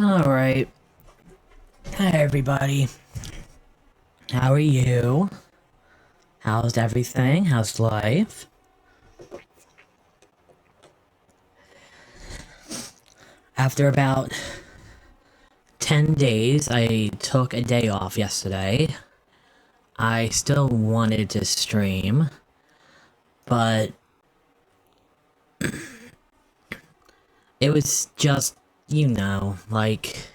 Alright. Hi, everybody. How are you? How's everything? How's life? After about 10 days, I took a day off yesterday. I still wanted to stream, but it was just, like,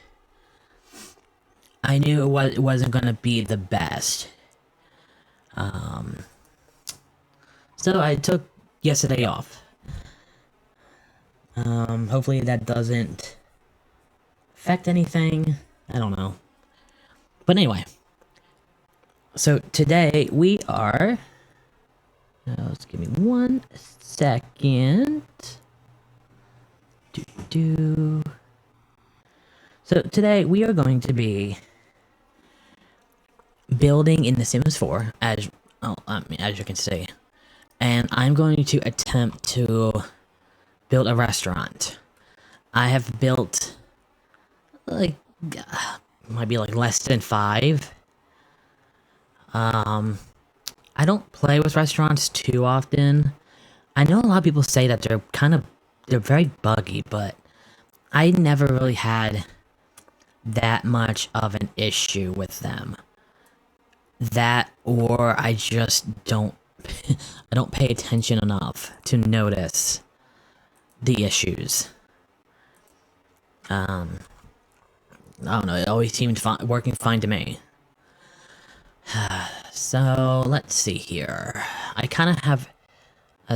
I knew it wasn't gonna be the best. So I took yesterday off. Hopefully that doesn't affect anything. I don't know. But anyway. So today we are... let's give me 1 second. So today we are going to be building in The Sims 4, as you can see. And I'm going to attempt to build a restaurant. I have built, like, might be like less than 5. I don't play with restaurants too often. I know a lot of people say that they're very buggy, but I never really had that much of an issue with them. That, or I just don't, I don't pay attention enough to notice the issues. I don't know, it always seemed working fine to me. So, let's see here. I kind of have I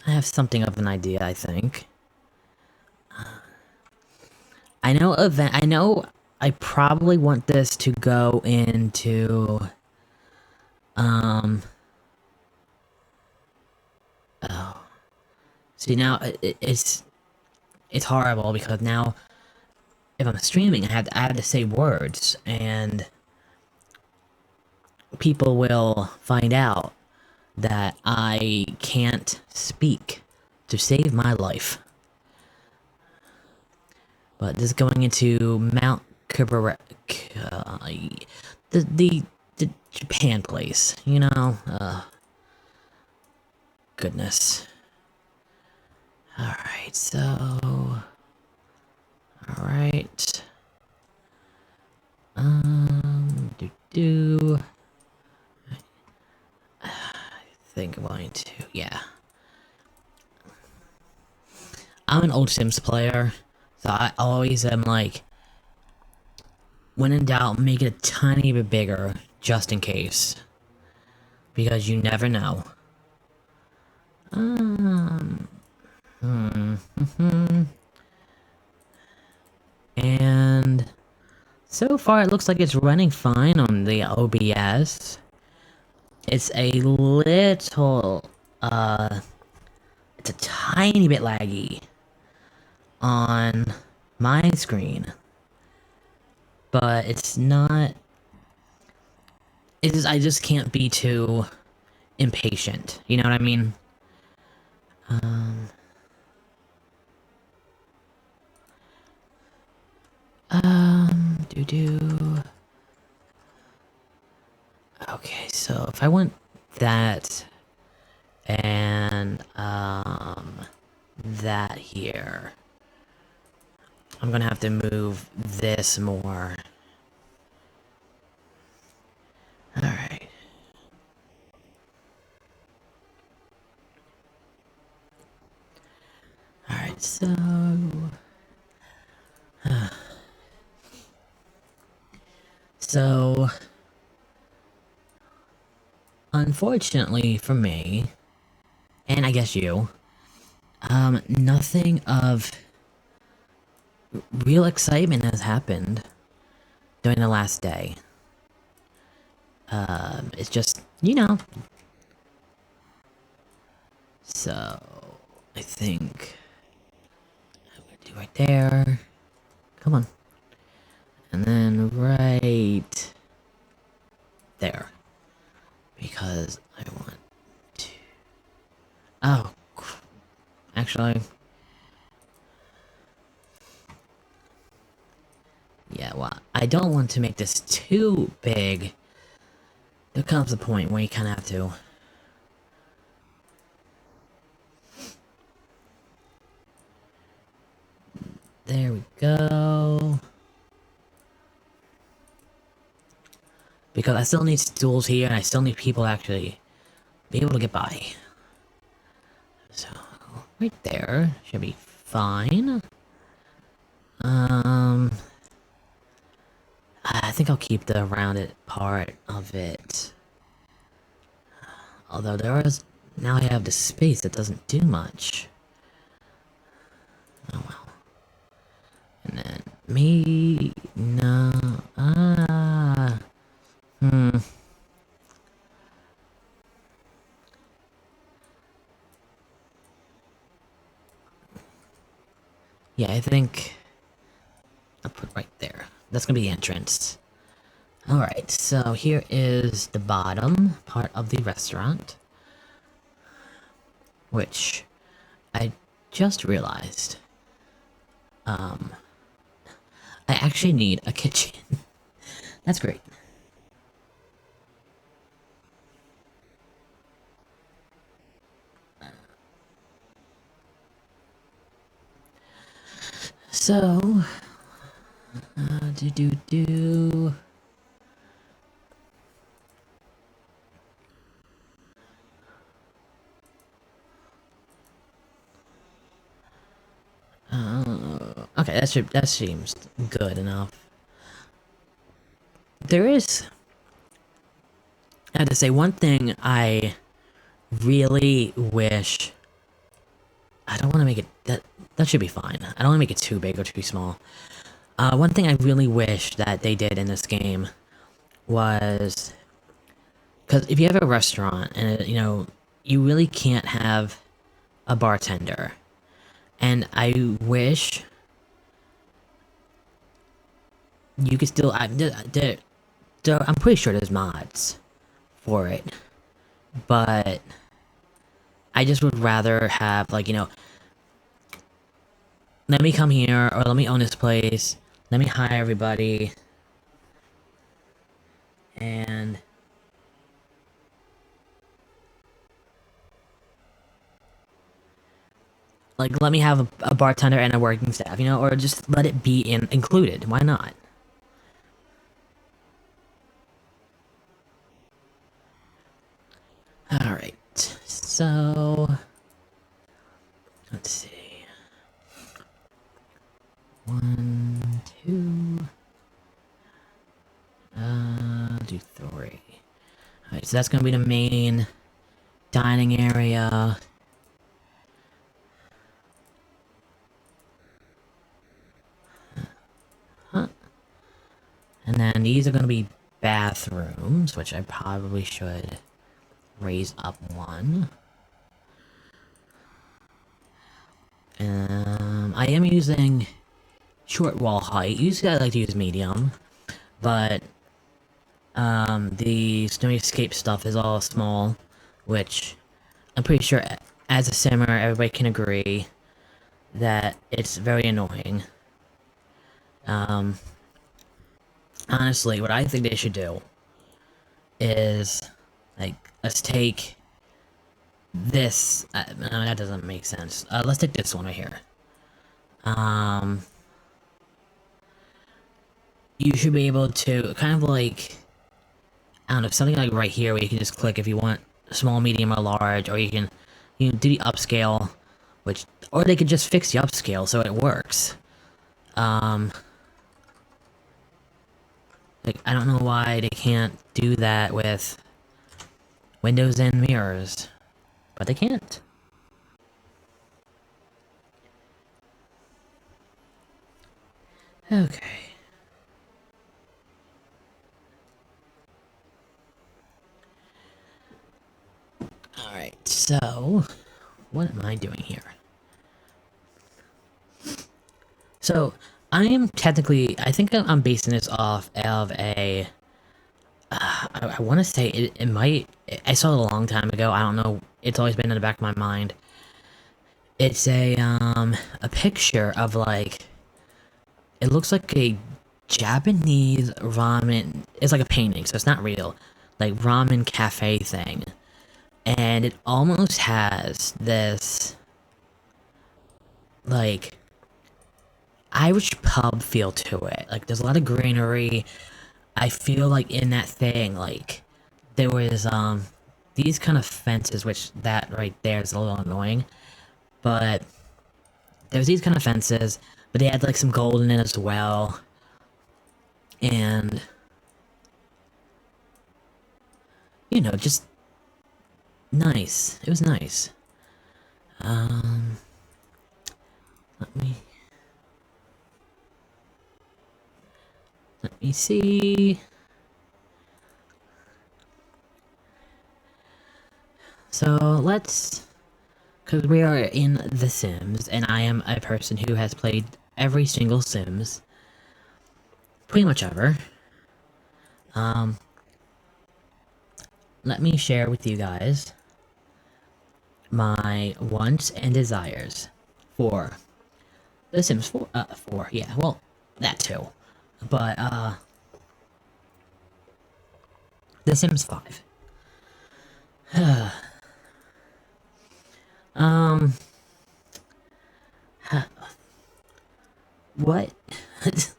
have something of an idea, I think. I know I probably want this to go into... Oh. See, now, it's horrible, because now, if I'm streaming, I have to say words, and... people will find out that I can't speak to save my life. But this is going into Mount Kubarek, the Japan place, you know? Goodness. Alright, so... Alright. I think I'm going to... Yeah. I'm an old Sims player, so I always am like, when in doubt, make it a tiny bit bigger, just in case. Because you never know. And so far it looks like it's running fine on the OBS. It's a little, it's a tiny bit laggy on my screen. But it's not... I just can't be too impatient, you know what I mean? Okay, so if I want that, and, that here, I'm gonna have to move this more. Alright. Alright, so... So... Unfortunately for me, and I guess you, nothing of real excitement has happened during the last day. It's just, you know. So, I think I'm gonna do right there. Come on. And then right there. Because I want to... Oh, actually... well, I don't want to make this too big. There comes a point where you kind of have to. There we go. Because I still need stools here, and I still need people to actually be able to get by. So, right there should be fine. I think I'll keep the rounded part of it. Although now I have the space that doesn't do much. Oh well. And then me, no, Yeah, I think I'll put right there. That's gonna be the entrance. Alright, so here is the bottom part of the restaurant. Which I just realized. I actually need a kitchen. That's great. So, do. Okay, that seems good enough. There is, I have to say, one thing I really wish. I don't want to make it that should be fine. I don't want to make it too big or too small. One thing I really wish that they did in this game was, because if you have a restaurant and you really can't have a bartender, and I wish you could still. I'm pretty sure there's mods for it, but I just would rather have, like, let me come here, or let me own this place, let me hire everybody, and like, let me have a bartender and a working staff, or just let it be included. Why not? Alright, so let's see. 1, 2, do 3. Alright, so that's gonna be the main dining area. Huh. And then these are gonna be bathrooms, which I probably should raise up one. I am using short wall height. Usually I like to use medium, but the snowy escape stuff is all small, which I'm pretty sure as a simmer everybody can agree that it's very annoying. Honestly, what I think they should do is, like, let's take this. No, that doesn't make sense. Let's take this one right here. You should be able to kind of, like, I don't know, something like right here where you can just click if you want small, medium, or large, or you can do the upscale, or they could just fix the upscale so it works. Like, I don't know why they can't do that with windows and mirrors, but they can't. Okay. Alright, so what am I doing here? So, I am technically, I think I'm basing this off of a, I want to say it might, I saw it a long time ago, I don't know, it's always been in the back of my mind. It's a picture of, like, it looks like a Japanese ramen. It's like a painting, so it's not real. Like ramen cafe thing. And it almost has this, like, Irish pub feel to it. Like, there's a lot of greenery. I feel like in that thing, like, there was, these kind of fences, which that right there is a little annoying. But there's these kind of fences, but they had, like, some gold in it as well. And, you know, just nice. It was nice. Let me... Let me see... So, let's... Because we are in The Sims, and I am a person who has played every single Sims. Pretty much ever. Let me share with you guys my wants and desires for The Sims 4, 4, yeah, well, that too. But, The Sims 5. What? It's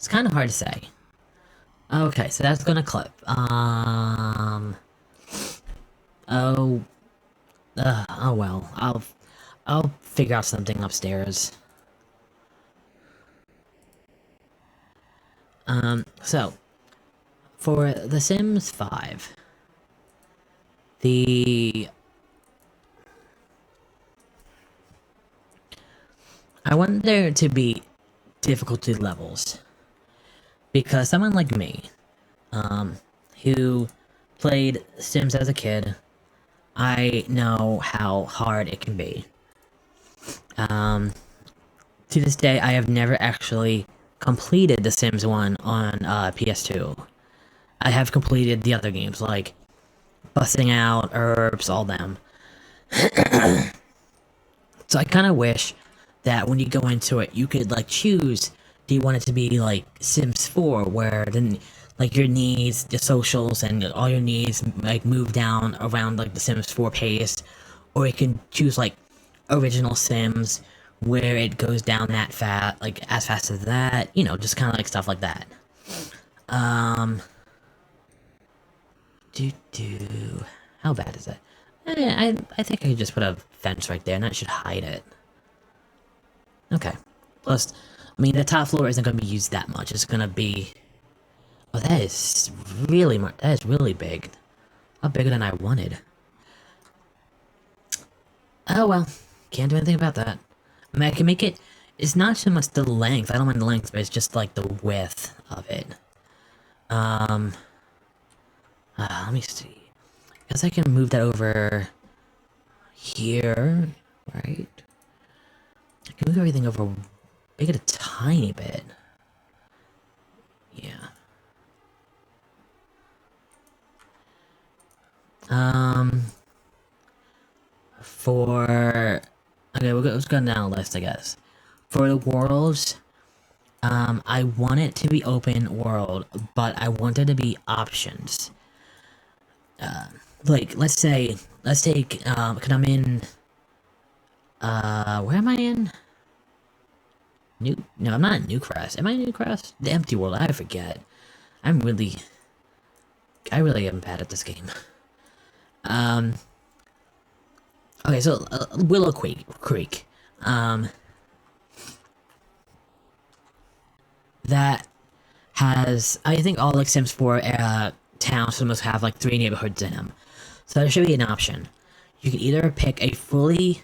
kind of hard to say. Okay, so that's gonna clip. Oh, oh well. I'll figure out something upstairs. So, for The Sims 5, I want there to be difficulty levels. Because someone like me, who played Sims as a kid, I know how hard it can be. To this day, I have never actually completed The Sims 1 on, PS2. I have completed the other games, like Busting Out, Herbs, all them. So I kind of wish that when you go into it, you could, like, choose, do you want it to be, like, Sims 4, where then, like, your needs, your socials, and all your needs, like, move down around, like, the Sims 4 pace, or you can choose, like, original Sims, where it goes down that fast, like, as fast as that, you know, just kind of like stuff like that. How bad is it? I think I could just put a fence right there, and that should hide it. Okay. Plus, I mean, the top floor isn't going to be used that much. It's going to be... Oh, that is really much. That is really big. A lot bigger than I wanted. Oh, well. Can't do anything about that. I mean, I can make it... It's not so much the length. I don't mind the length, but it's just, like, the width of it. Let me see. I guess I can move that over... here, right? I can move everything over, make it a tiny bit. Yeah. Okay, let's go down the list, I guess. For the worlds, I want it to be open world, but I want there to be options. Like, let's take, cause I'm in, where am I in? No, I'm not in Newcrest. Am I in Newcrest? The Empty World, I forget. I really am bad at this game. Okay, so, Willow Creek. That has, I think all, like, Sims 4, towns almost have, like, 3 neighborhoods in them. So there should be an option. You can either pick a fully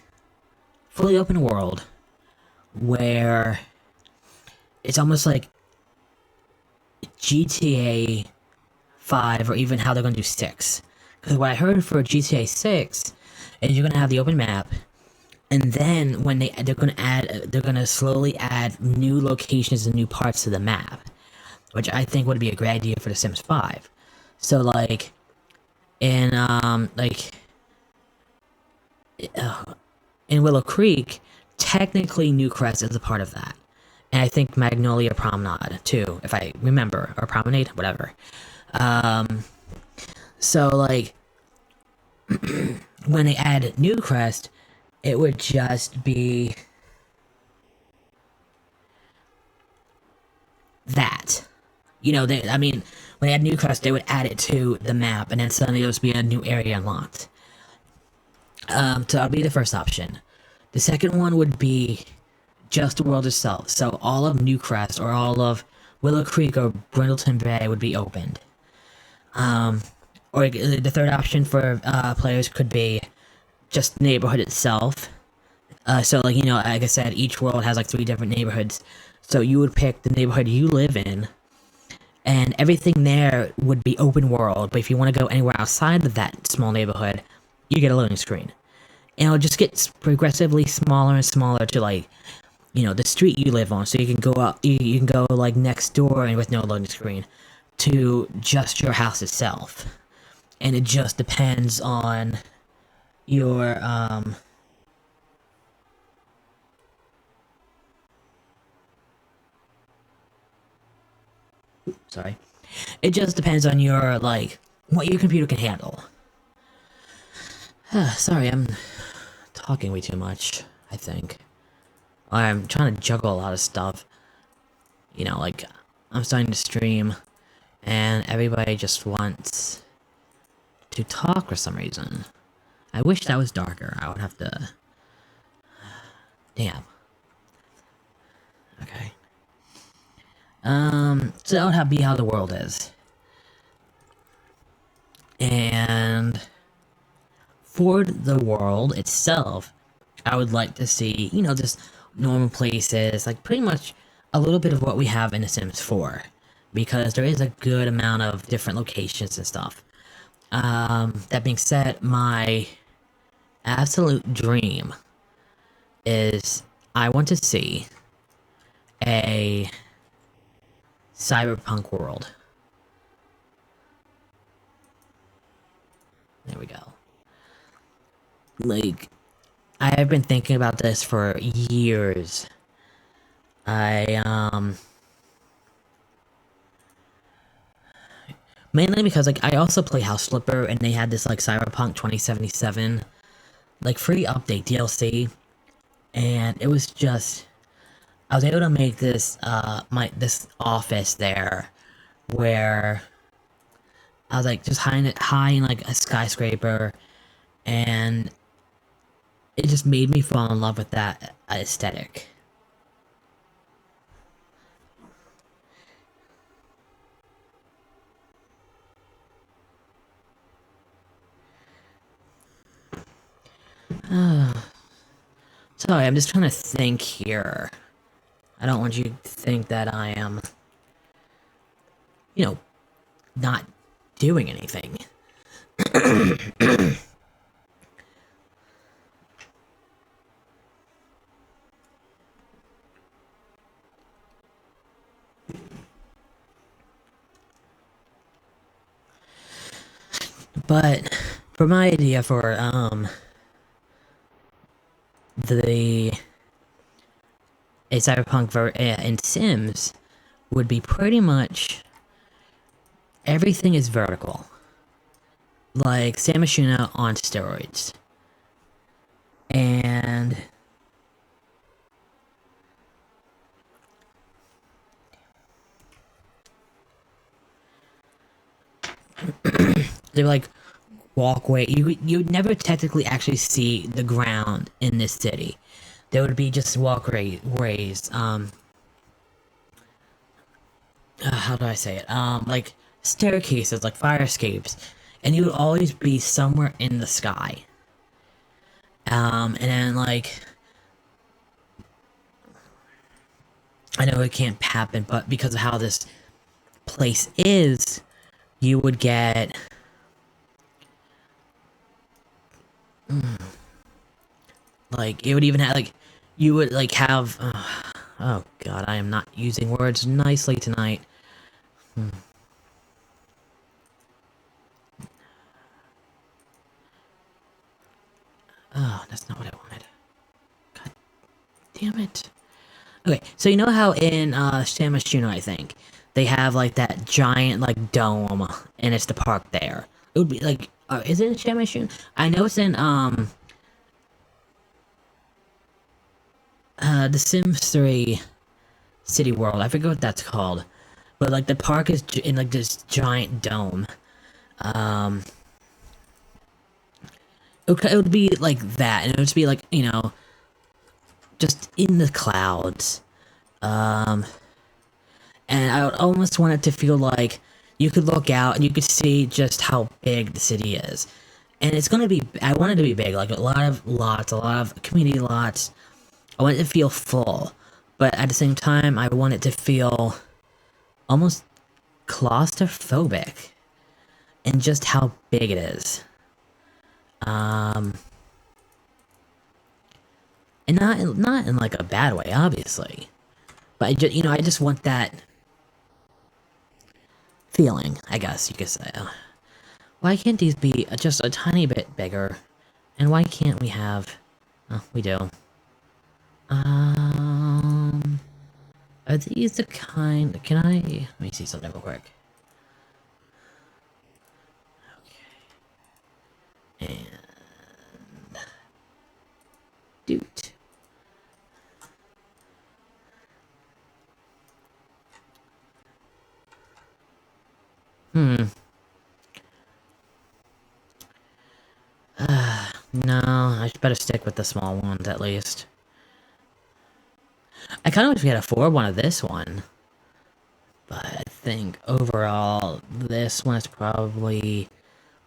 open world, where it's almost like GTA 5, or even how they're gonna do 6. Because what I heard for GTA 6 is you're gonna have the open map, and then when they're gonna slowly add new locations and new parts to the map, which I think would be a great idea for The Sims 5. So, like, in Willow Creek, technically Newcrest is a part of that. And I think Magnolia Promenade, too, if I remember. Or Promenade, whatever. So, like, when they add Newcrest, it would just be that. You know, I mean, when they add Newcrest, they would add it to the map, and then suddenly there would be a new area unlocked. So that'll be the first option. The second one would be just the world itself. So all of Newcrest or all of Willow Creek or Brindleton Bay would be opened. Or the third option for players could be just the neighborhood itself. So, like, you know, like I said, each world has like 3 different neighborhoods. So you would pick the neighborhood you live in, and everything there would be open world. But if you want to go anywhere outside of that small neighborhood, you get a loading screen. And it'll just get progressively smaller and smaller to, like, you know, the street you live on. So you can go up, you can go like next door and with no loading screen to just your house itself. And it just depends on your sorry. It just depends on your, like, what your computer can handle. Sorry, I'm talking way too much, I think. I'm trying to juggle a lot of stuff. You know, like, I'm starting to stream, and everybody just wants to talk for some reason. I wish that was darker. I would have to... Damn. Okay. So that would be how the world is. And for the world itself, I would like to see, you know, just normal places, like pretty much a little bit of what we have in The Sims 4. Because there is a good amount of different locations and stuff. That being said, my absolute dream is I want to see a cyberpunk world. There we go. Like, I have been thinking about this for years. Mainly because, like, I also play House Flipper, and they had this, like, Cyberpunk 2077, like, free update DLC, and it was just... I was able to make this, this office there, where I was, like, just high in, like, a skyscraper, and it just made me fall in love with that aesthetic. Sorry, I'm just trying to think here. I don't want you to think that I am, you know, not doing anything. But for my idea for a cyberpunk in Sims would be pretty much everything is vertical, like Samashina on steroids, and they're like walkway. You'd never technically actually see the ground in this city. There would be just walkways. How do I say it? Like staircases, like fire escapes, and you would always be somewhere in the sky. And then like, I know it can't happen, but because of how this place is, you would get like, it would even have, like, you would, like, have, oh god, I am not using words nicely tonight. Oh, that's not what I wanted. God Damn it. Okay, so you know how in San Myshuno, I think, they have like that giant like dome, and it's the park there. It would be like, is it in San Myshuno? I know it's in The Sims 3 City World. I forget what that's called, but like the park is in like this giant dome. Um, it would be like that, and it would just be like, you know, just in the clouds. Um, and I would almost want it to feel like you could look out and you could see just how big the city is. And it's gonna be, I want it to be big, like a lot of lots, a lot of community lots. I want it to feel full, but at the same time, I want it to feel almost claustrophobic in just how big it is. And not in like a bad way, obviously, but I just, you know, I just want that feeling, I guess you could say. Why can't these be just a tiny bit bigger? And why can't we have... Oh, we do. Are these the kind... Can I... Let me see something real quick. Okay. And... Doot. No, I better stick with the small ones at least. I kind of wish we had a 4 of this one. But I think overall, this one is probably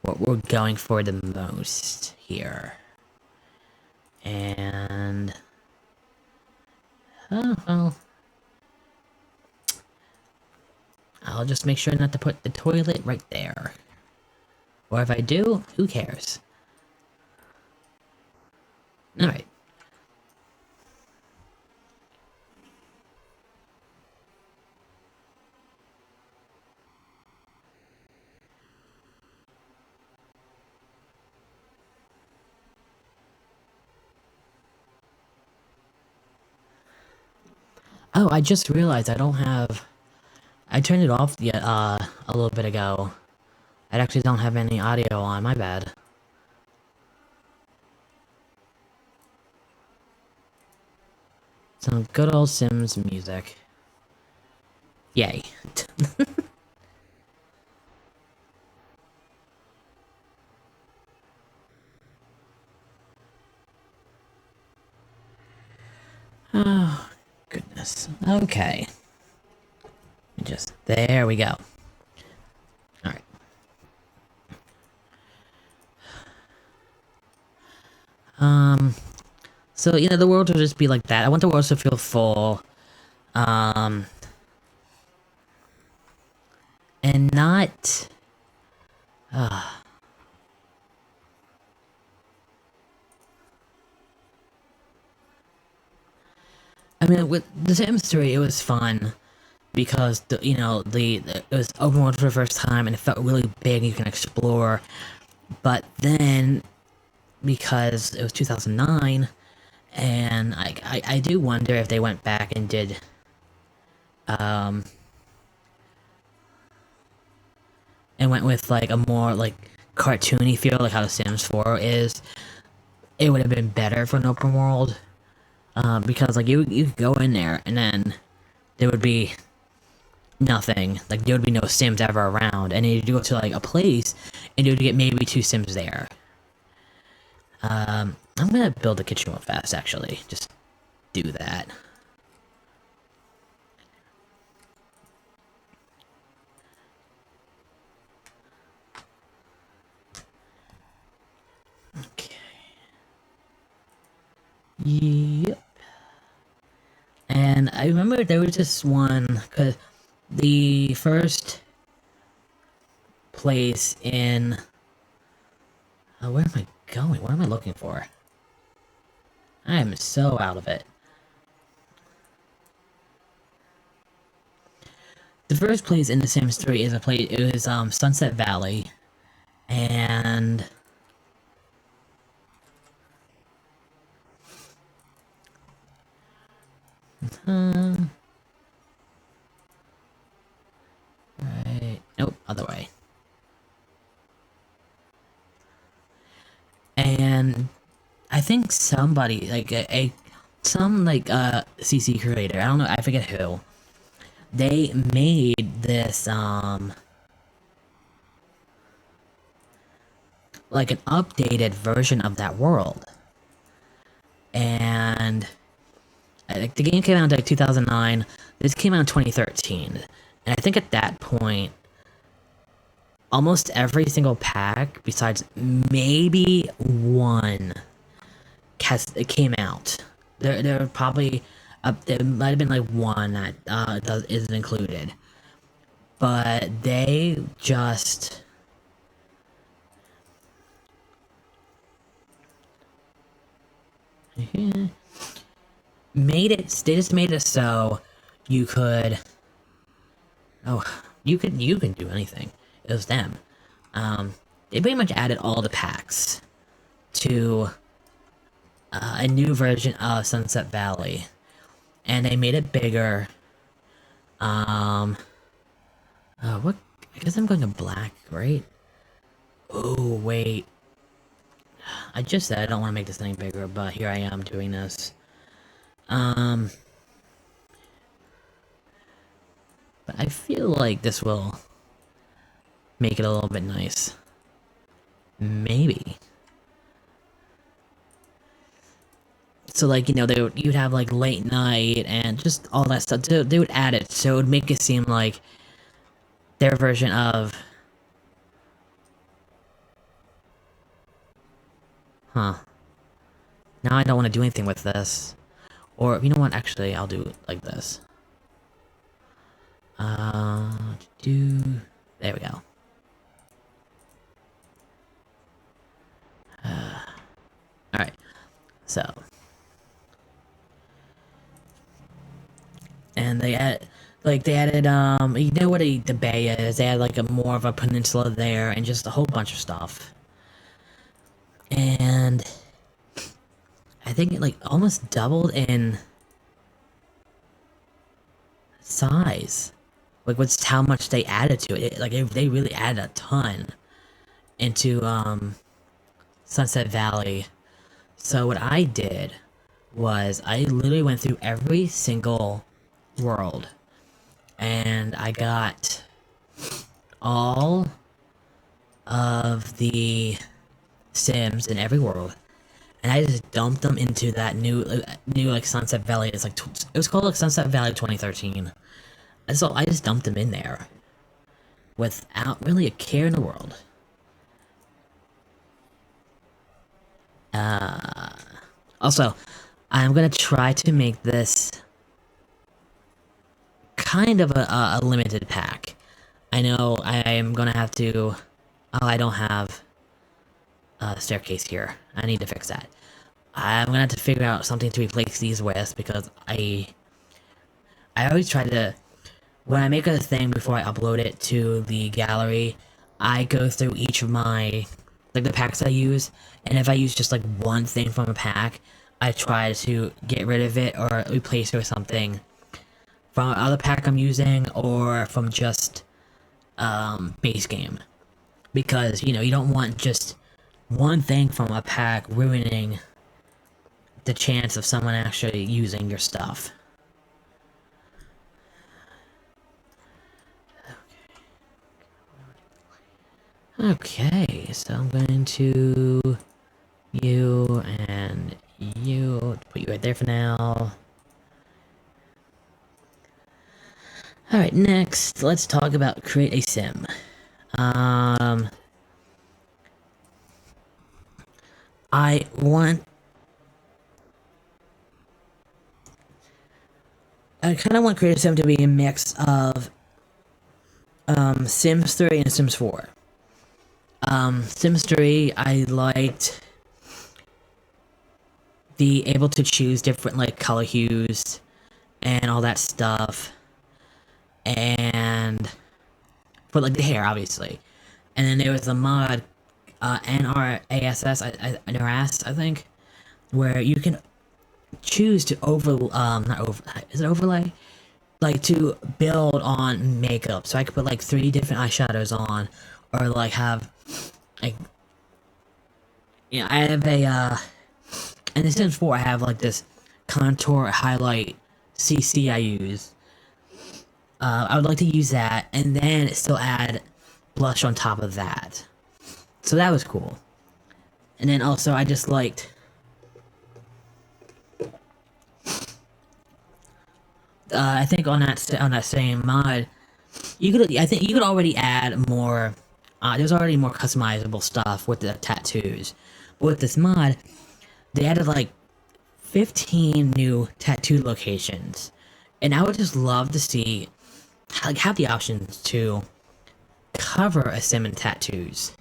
what we're going for the most here. And... Oh, well... I'll just make sure not to put the toilet right there. Or if I do, who cares? Alright. Oh, I just realized I don't have... I turned it off yet, a little bit ago. I actually don't have any audio on, my bad. Some good old Sims music. Yay. Oh, goodness. Okay. Just, there we go. Alright. So, you know, the world will just be like that. I want the world to feel full. And not... I mean, with The Sims 3, it was fun. Because, you know, it was open world for the first time, and it felt really big, you can explore. But then, because it was 2009, and I do wonder if they went back and did, and went with, like, a more, like, cartoony feel, like how The Sims 4 is, it would have been better for an open world. Because, like, you could go in there, and then there would be nothing. Like, there would be no Sims ever around, and you'd go to, like, a place, and you'd get maybe 2 Sims there. I'm gonna build a kitchen real fast, actually. Just do that. Okay. Yep. And I remember there was this one, because the first place in... where am I going? What am I looking for? I am so out of it. The first place in The Sims 3 is a place, it was, Sunset Valley. And... Right. Nope, other way. And I think somebody, like some like CC creator, I don't know, I forget who, they made this like an updated version of that world. And like the game came out in like 2009. This came out in 2013. And I think at that point, almost every single pack, besides maybe one, it came out. There were probably there might have been like one that isn't included, but they just made it. They just made it so you could. Oh, you can do anything. It was them. They pretty much added all the packs to a new version of Sunset Valley, and they made it bigger. What? I guess I'm going to black, right? Oh, wait. I just said I don't want to make this thing bigger, but here I am doing this. But I feel like this will make it a little bit nice. Maybe. So, like, you know, you'd have, like, late night and just all that stuff. They would add it, so it would make it seem like their version of... Huh. Now I don't want to do anything with this. Or, you know what, actually, I'll do it like this. There we go. Alright. So. And they added, you know what the bay is? They had, like, more of a peninsula there and just a whole bunch of stuff. And I think it, like, almost doubled in size. Like, what's how much they added to it. Like, they really added a ton into, Sunset Valley. So what I did was I literally went through every single world. And I got all of the Sims in every world, and I just dumped them into that new like Sunset Valley. It's like it was called like Sunset Valley 2013, and so I just dumped them in there without really a care in the world. Also, I'm gonna try to make this kind of a limited pack. I know I am gonna have to. Oh, I don't have a staircase here. I need to fix that. I'm gonna have to figure out something to replace these with, because I always try to, when I make a thing before I upload it to the gallery, I go through each of my, like, the packs I use, and if I use just like one thing from a pack, I try to get rid of it or replace it with something from other pack I'm using, or from just base game. Because, you know, you don't want just one thing from a pack ruining the chance of someone actually using your stuff. Okay, so I'm going to you and you, put you right there for now. Alright, next, let's talk about create a sim. I kind of want Create a Sim to be a mix of Sims 3 and Sims 4. Sims 3, I liked the able to choose different, like, color hues and all that stuff. And for, like, the hair, obviously. And then there was a mod, NRASS, I think, where you can choose to not over, is it overlay? Like to build on makeup. So I could put like 3 different eyeshadows on, or like have, like, I have in The Sims 4 I have like this contour highlight CC I use. I would like to use that, and then still add blush on top of that. So that was cool. And then also I just liked I think on that same mod, I think you could already add more. There's already more customizable stuff with the tattoos, but with this mod, they added like 15 new tattoo locations, and I would just love to see, like, have the options to cover a sim in tattoos.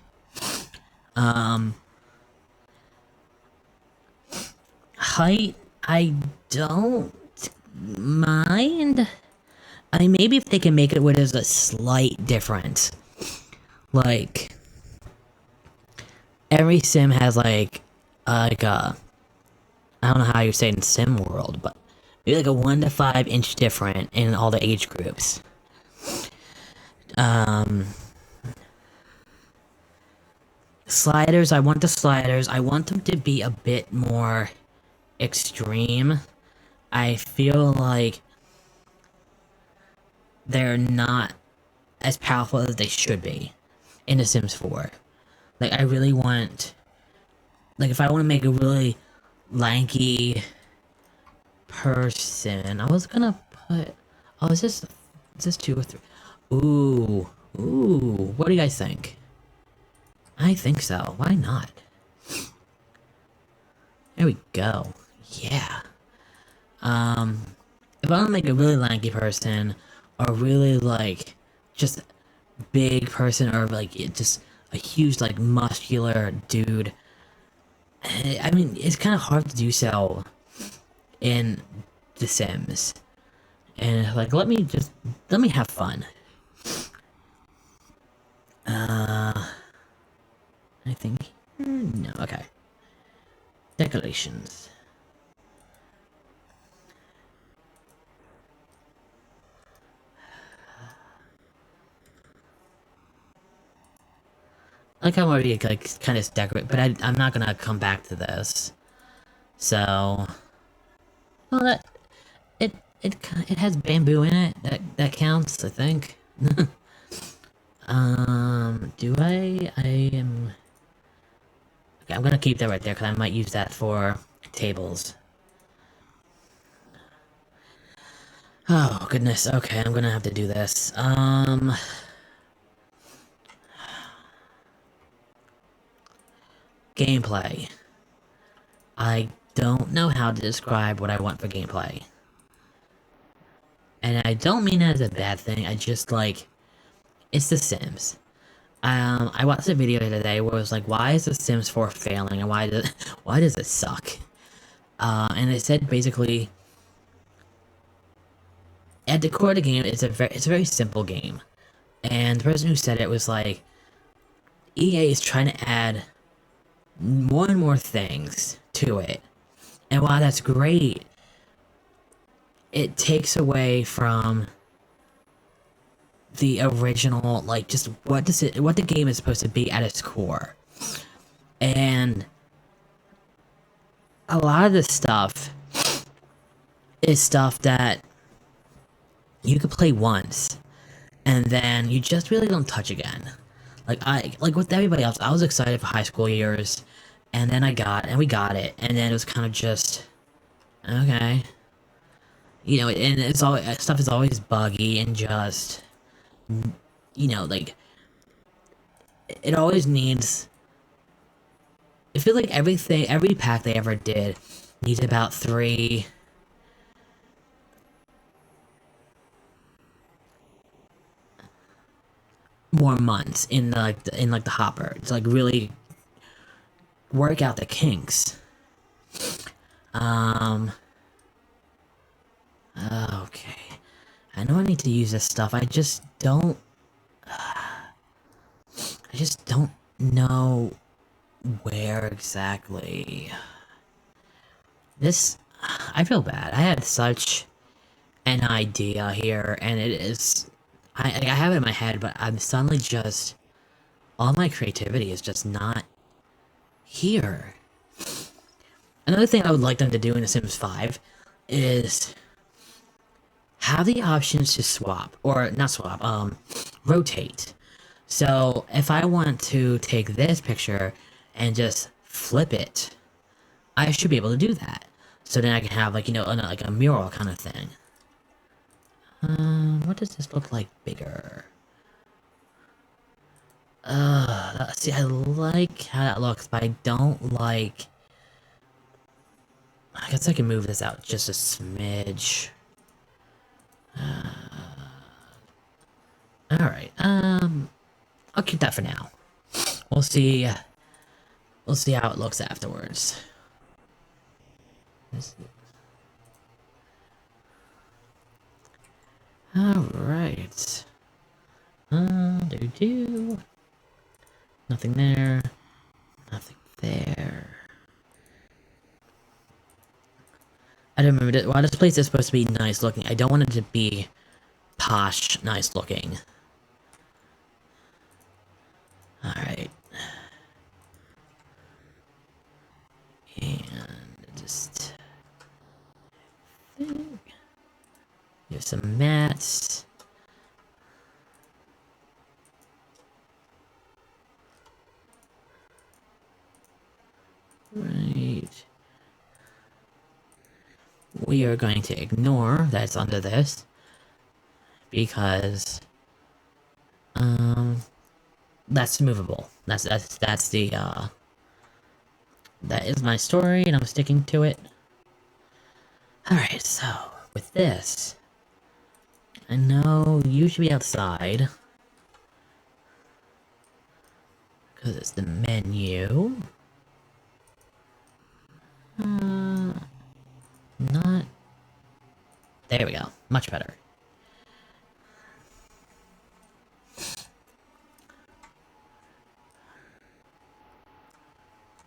Um, Height, I don't mind. I mean, maybe if they can make it where there's a slight difference. Like, every sim has like I don't know how you say it in sim world, but maybe like a 1 to 5 inch different in all the age groups. Um, Sliders, I want the sliders. I want them to be a bit more extreme. I feel like they're not as powerful as they should be in The Sims 4. Like, I really want, like, if I want to make a really lanky person, I was gonna put, oh, is this 2 or 3? Ooh, what do you guys think? I think so, why not? There we go, yeah. If I want to make a really lanky person, or really, like, just big person, or like just a huge, like, muscular dude, I mean, it's kind of hard to do so in The Sims. And like, let me have fun. I think no, okay. Decorations. Like, I'm already like kind of decorate, but I'm not gonna come back to this. So, well, it has bamboo in it. That counts, I think. Do I? I am. Okay, I'm gonna keep that right there because I might use that for tables. Oh goodness. Okay, I'm gonna have to do this. Gameplay. I don't know how to describe what I want for gameplay. And I don't mean that as a bad thing, I just like, it's The Sims. I watched a video today where it was like, why is The Sims 4 failing and why does it suck? And it said basically, at the core of the game, it's a very simple game. And the person who said it was like, EA is trying to add more and more things to it. And while that's great, it takes away from the original, like, just what the game is supposed to be at its core. And a lot of this stuff is stuff that you could play once and then you just really don't touch again. Like with everybody else, I was excited for high school years, and then we got it, and then it was kind of just okay. And it's all stuff is always buggy and just, like, it always needs. I feel like every pack they ever did needs about 3 more months in the hopper to like really work out the kinks. Okay. I know I need to use this stuff. I just don't know where exactly. This I feel bad. I had such an idea here, and it is. I have it in my head, but I'm suddenly just. All my creativity is just not here. Another thing I would like them to do in The Sims 5 is have the options to swap, or not swap, rotate. So if I want to take this picture and just flip it, I should be able to do that. So then I can have, like, you know, like a mural kind of thing. What does this look like bigger? See, I like how that looks, but I don't like... I guess I can move this out just a smidge. Alright, I'll keep that for now. We'll see how it looks afterwards. Alright. Nothing there. Nothing there. I don't remember. While this place is supposed to be nice looking, I don't want it to be posh nice looking. Alright. And just... Here's some mats. Right. We are going to ignore that's under this. Because... That's movable. That's the, that is my story, and I'm sticking to it. Alright, so, with this... I know you should be outside. Because it's the menu. Not... There we go. Much better.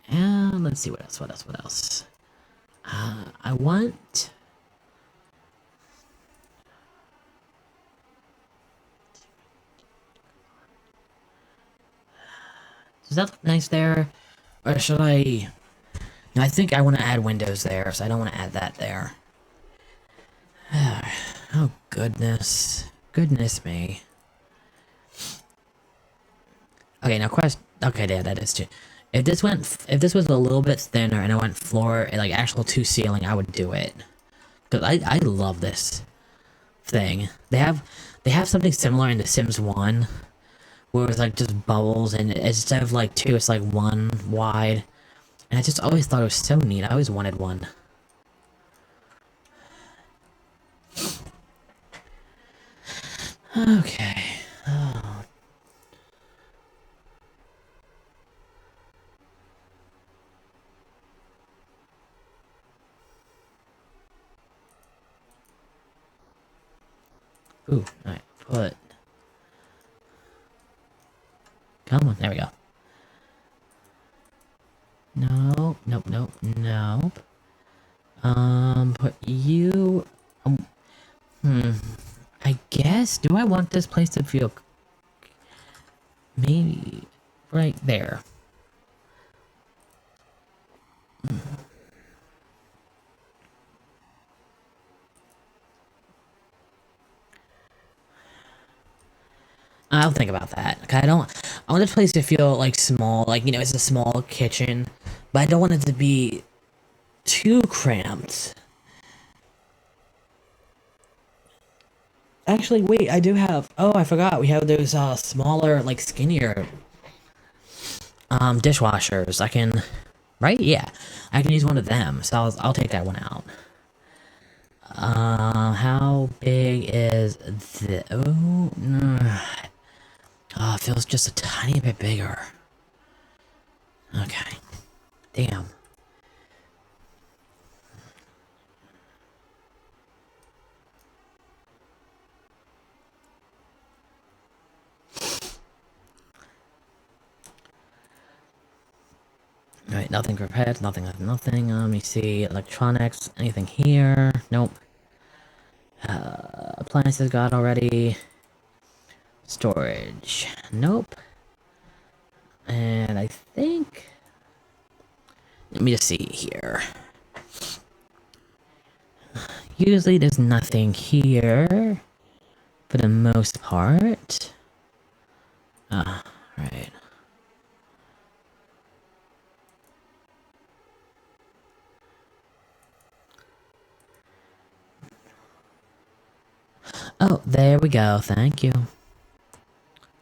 And let's see what else. I want... Does that look nice there? Or should I... No, I think I want to add windows there, so I don't want to add that there. Oh, goodness. Goodness me. Okay, now okay, yeah, that is too. If this was a little bit thinner and I went floor, like actual to ceiling, I would do it. Cause I love this thing. They have something similar in The Sims 1, where it's like just bubbles, and instead of like 2, it's like 1 wide. And I just always thought it was so neat. I always wanted one. Okay. Oh. Ooh, alright, put... Come on, there we go. No, nope. Put you... I guess, do I want this place to feel... Maybe... Right there. I'll think about that. I want this place to feel like small, like, you know, it's a small kitchen, but I don't want it to be too cramped. Actually, wait, I do have, oh, I forgot, we have those, smaller, like, skinnier, dishwashers. I can, right? Yeah, I can use one of them, so I'll take that one out. How big is the, oh, it feels just a tiny bit bigger. Okay. Damn. Alright, nothing for pets, nothing, nothing. Let me see, electronics, anything here? Nope. Appliances got already. Storage, nope. And I think... Let me just see here. Usually there's nothing here, for the most part. Right. Oh, there we go, thank you.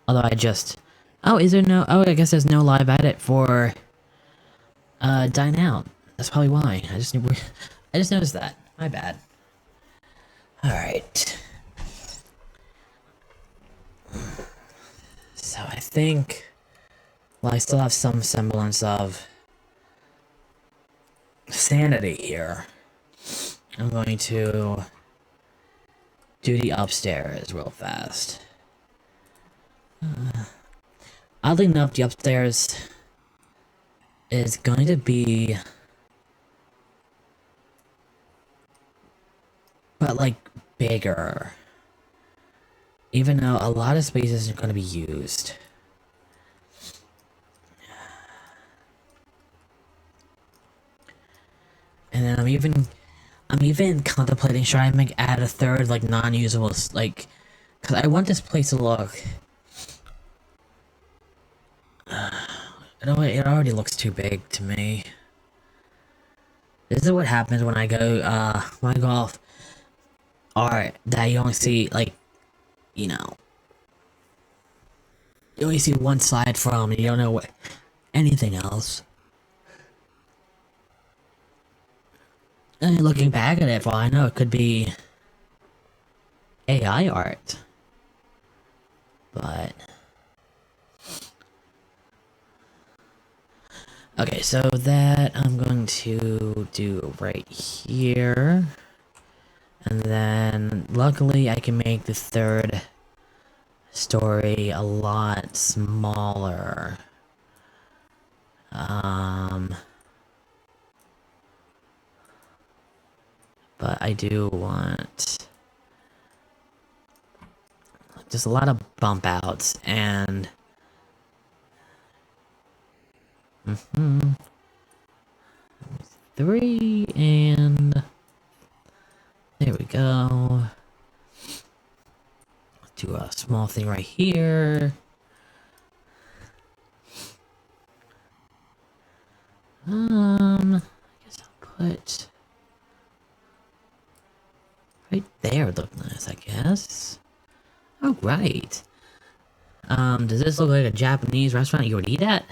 Although I just... Oh, is there no... Oh, I guess there's no live edit for... Dine Out. That's probably why. I just noticed that. My bad. Alright. So I think... Well, I still have some semblance of... sanity here. I'm going to... do the upstairs real fast. Oddly enough, the upstairs... is going to be... but like, bigger. Even though a lot of spaces are going to be used. And then I'm even contemplating should I add a third, like, non-usable, like... Because I want this place to look... it already looks too big to me. This is what happens when I go off art that you only see, like, you know, you only see one side from, and you don't know what anything else. And looking back at it, for all I know, it could be AI art. But... okay, so that I'm going to do right here. And then, luckily, I can make the third story a lot smaller. But I do want... just a lot of bump outs, and... 3, and... there we go. Do a small thing right here. I guess I'll put... right there would look nice, I guess. Oh, right. Does this look like a Japanese restaurant you would eat at?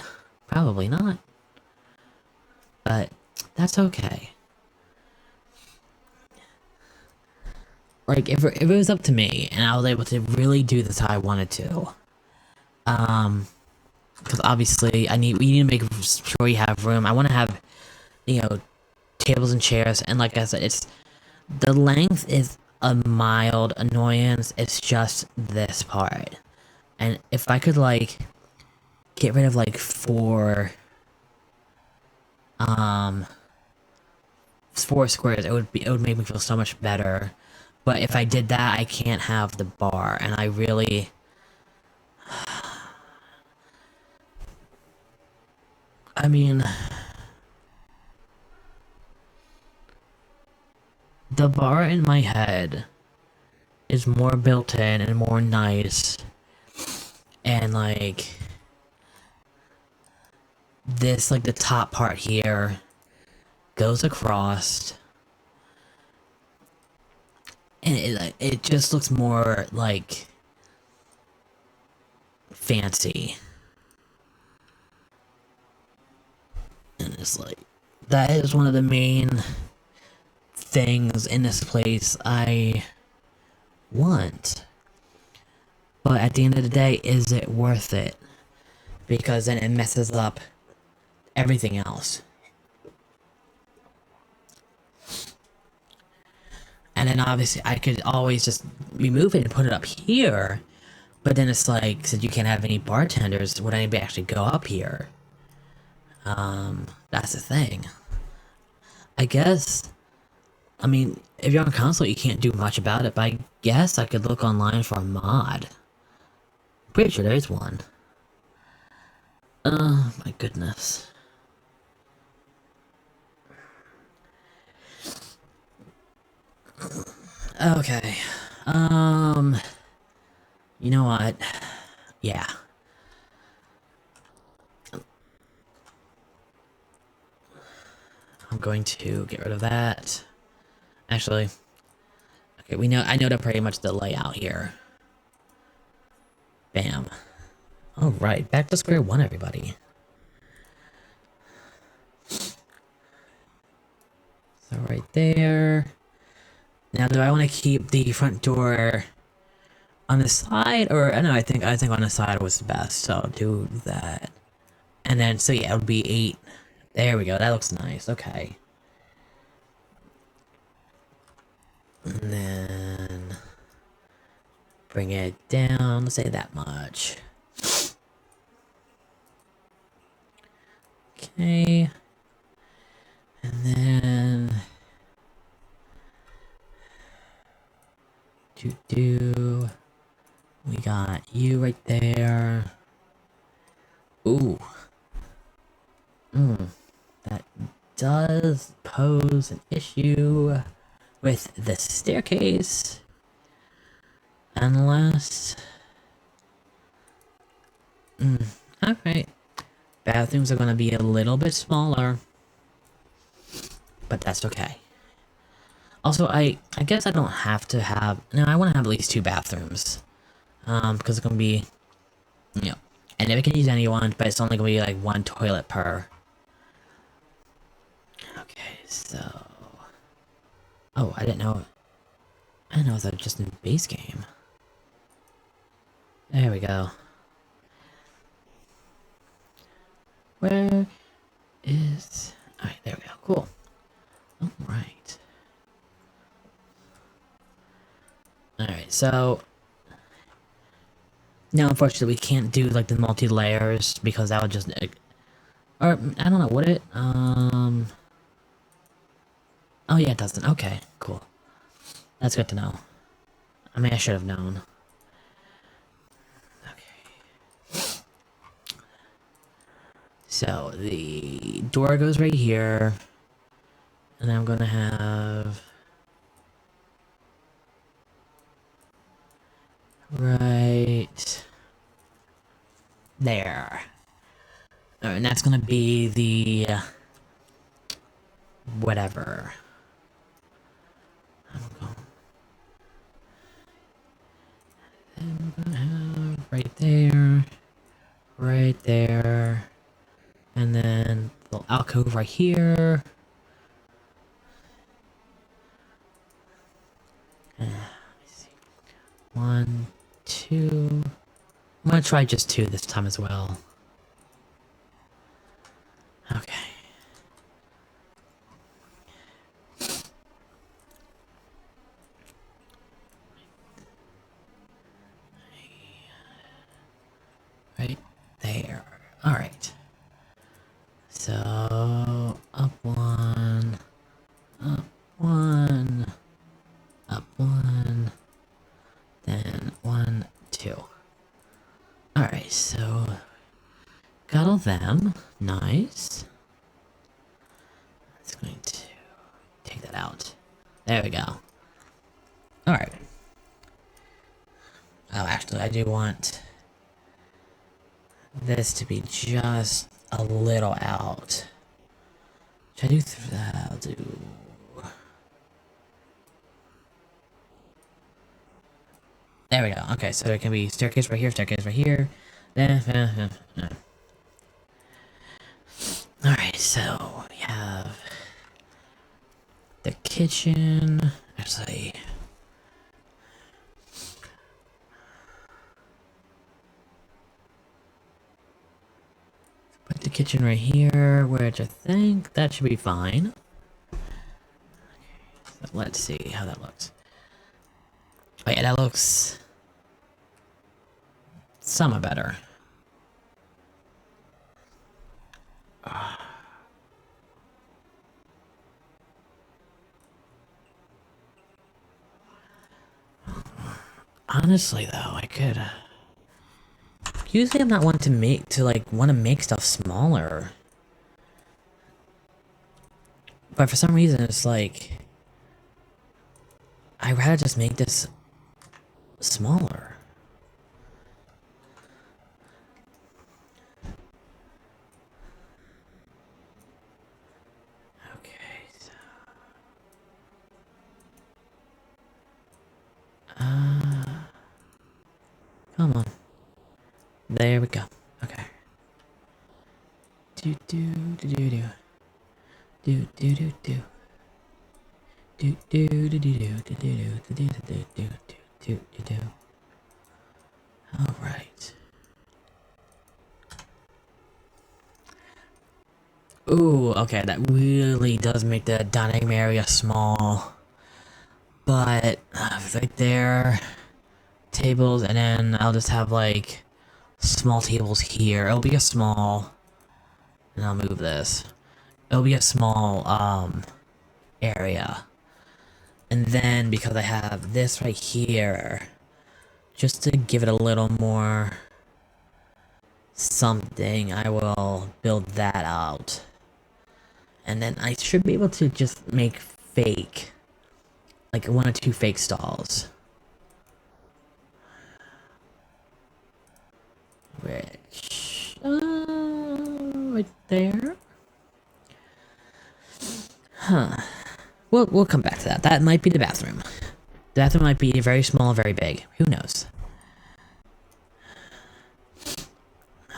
Probably not. But, that's okay. Like, if it was up to me, and I was able to really do this how I wanted to, because obviously, we need to make sure we have room. I want to have, you know, tables and chairs, and like I said, the length is a mild annoyance, it's just this part. And if I could, like, get rid of, like, 4 squares, it would make me feel so much better. But if I did that, I can't have the bar, and I really... I mean... the bar in my head is more built in and more nice. And, like... this, like, the top part here goes across. And it just looks more, like, fancy. And it's like, that is one of the main things in this place I want. But at the end of the day, is it worth it? Because then it messes up everything else. And then obviously I could always just remove it and put it up here. But then it's like, since you can't have any bartenders, would anybody actually go up here? That's the thing. I guess, I mean, if you're on console, you can't do much about it, but I guess I could look online for a mod. Pretty sure there is one. Oh my goodness. Okay. You know what? Yeah. I'm going to get rid of that. Actually, okay, I know that pretty much the layout here. Bam. Alright, back to square one, everybody. So right there. Now, do I want to keep the front door on the side, or I don't know, I think on the side was the best, so I'll do that. And then, so yeah, it would be 8. There we go, that looks nice, okay. And then bring it down, say that much. Okay. And then we got you right there. Ooh. That does pose an issue with the staircase. Unless... Alright. Bathrooms are gonna be a little bit smaller. But that's okay. Also, I guess I don't have to have... No, I want to have at least 2 bathrooms. Because it's gonna be... You know... I never can use anyone, but it's only gonna be like 1 toilet per. Okay, so... Oh, I didn't know... I didn't know that was just in base game. There we go. Where is... Alright, there we go. Cool. Alright. Alright, so... Now, unfortunately, we can't do, like, the multi-layers, because that would just... Or, I don't know, would it? Oh yeah, it doesn't. Okay, cool. That's good to know. I mean, I should have known. Okay. So, the door goes right here. And I'm gonna have... Right... There. Alright, and that's gonna be the... whatever. I'm gonna have right there, right there, and then the little alcove right here. Let me see. 1, 2. I'm gonna try just 2 this time as well. Okay. Right there. Alright. So, up 1, up 1, up 1, then 1, 2. Alright, so, got all them. Nice. It's going to take that out. There we go. Alright. Oh, actually, I do want this to be just a little out. Should I do that? I'll do... There we go. Okay, so it can be staircase right here, staircase right here. Alright, so we have the kitchen. Actually, put the kitchen right here, which I think that should be fine. So let's see how that looks. Oh yeah, that looks somewhat better. Honestly, though, I could. Usually, I'm not one to want to make stuff smaller. But for some reason, it's like I'd rather just make this smaller. Okay. So, come on. There we go. Okay. Do do do do do. Do do do do. Do do do do do do do do do do do do do do. All right. Ooh, okay, that really does make the dining area small. But right there, tables, and then I'll just have like small tables here. It'll be a small, and I'll move this. It'll be a small area. And then because I have this right here, just to give it a little more something, I will build that out. And then I should be able to just make fake, like 1 or 2 fake stalls. Which, right there. Huh. We'll come back to that. That might be the bathroom. The bathroom might be very small, very big. Who knows?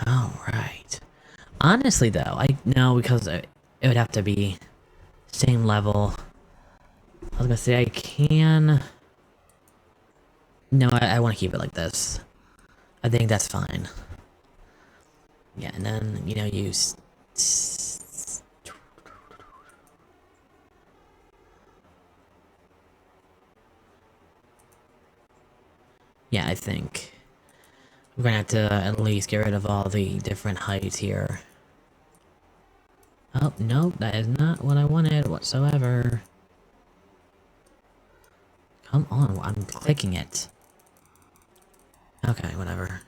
Alright. Honestly, though, I know because it would have to be same level. I was gonna say I can... No, I want to keep it like this. I think that's fine. Yeah, and then, you know, use... Yeah, I think we're gonna have to at least get rid of all the different heights here. Oh, no, that is not what I wanted whatsoever. Come on, I'm clicking it. Okay, whatever.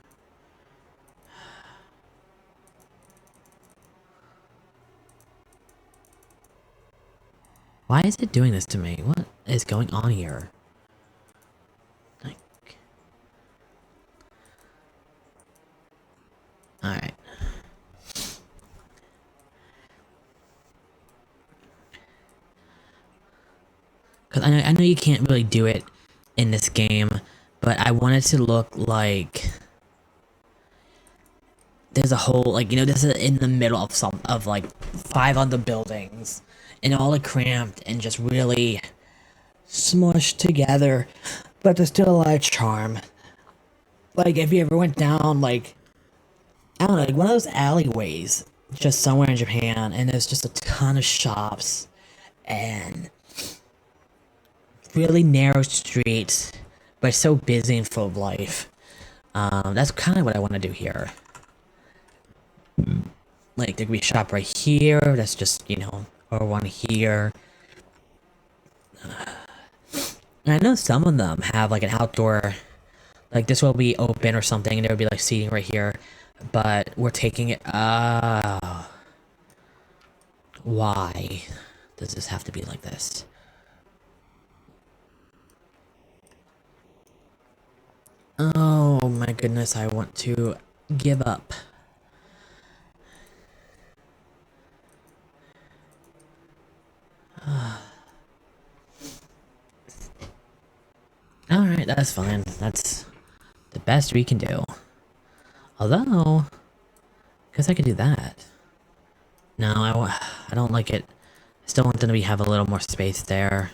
Why is it doing this to me? What is going on here? Like... Alright. Because I know you can't really do it in this game, but I want it to look like there's a whole, like, you know, this is in the middle of like 5 other buildings, and all like cramped and just really smushed together, but there's still a lot of charm. Like, if you ever went down, like, I don't know, like one of those alleyways, just somewhere in Japan, and there's just a ton of shops, and really narrow streets, but so busy and full of life. That's kind of what I want to do here. Like, there could be a shop right here, that's just, you know, or one here. And I know some of them have, like, an outdoor, like, this will be open or something, and there will be, like, seating right here. But we're taking it, why does this have to be like this? Oh my goodness, I want to give up. Alright, that's fine. That's the best we can do. Although, guess I could do that. No, I don't like it. I still want them to have a little more space there.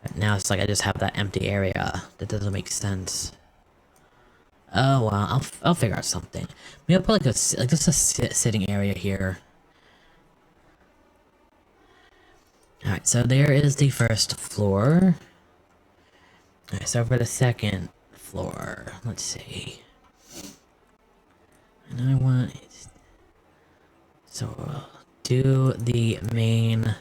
But now it's like I just have that empty area. That doesn't make sense. Oh well, I'll figure out something. Maybe I'll put like just a sitting area here. Alright, so there is the first floor. Alright, so for the second floor, let's see. And I want So we'll do the main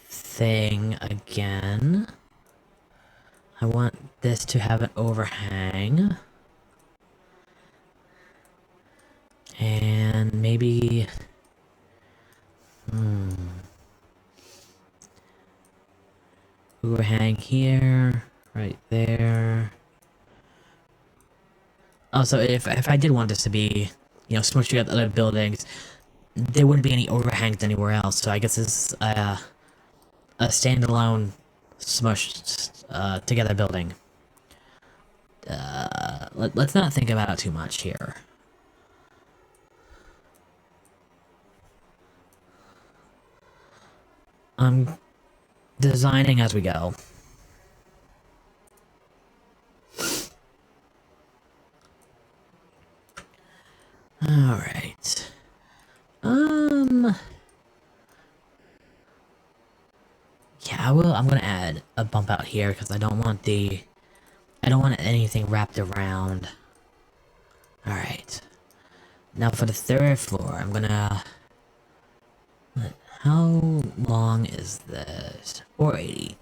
thing again. I want this to have an overhang. And maybe... Overhang here, right there. Also, if I did want this to be, you know, smushed together other buildings, there wouldn't be any overhangs anywhere else. So I guess this is a standalone smushed together building. Let's not think about it too much here. I'm designing as we go. Alright. Yeah, I'm gonna add a bump out here because I don't want anything wrapped around. Alright. Now for the third floor, I'm gonna... How long is this? 480.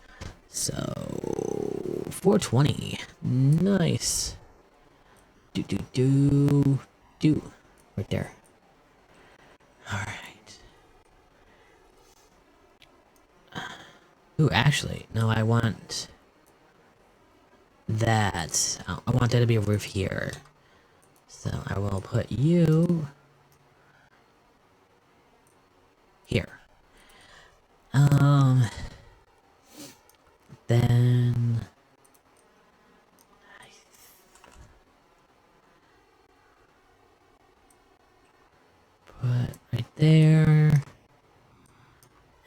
So... 420. Nice. Do. Right there. Alright. Ooh, actually, no, I want... that. I want there to be a roof here. So I will put you... here. Then... put right there.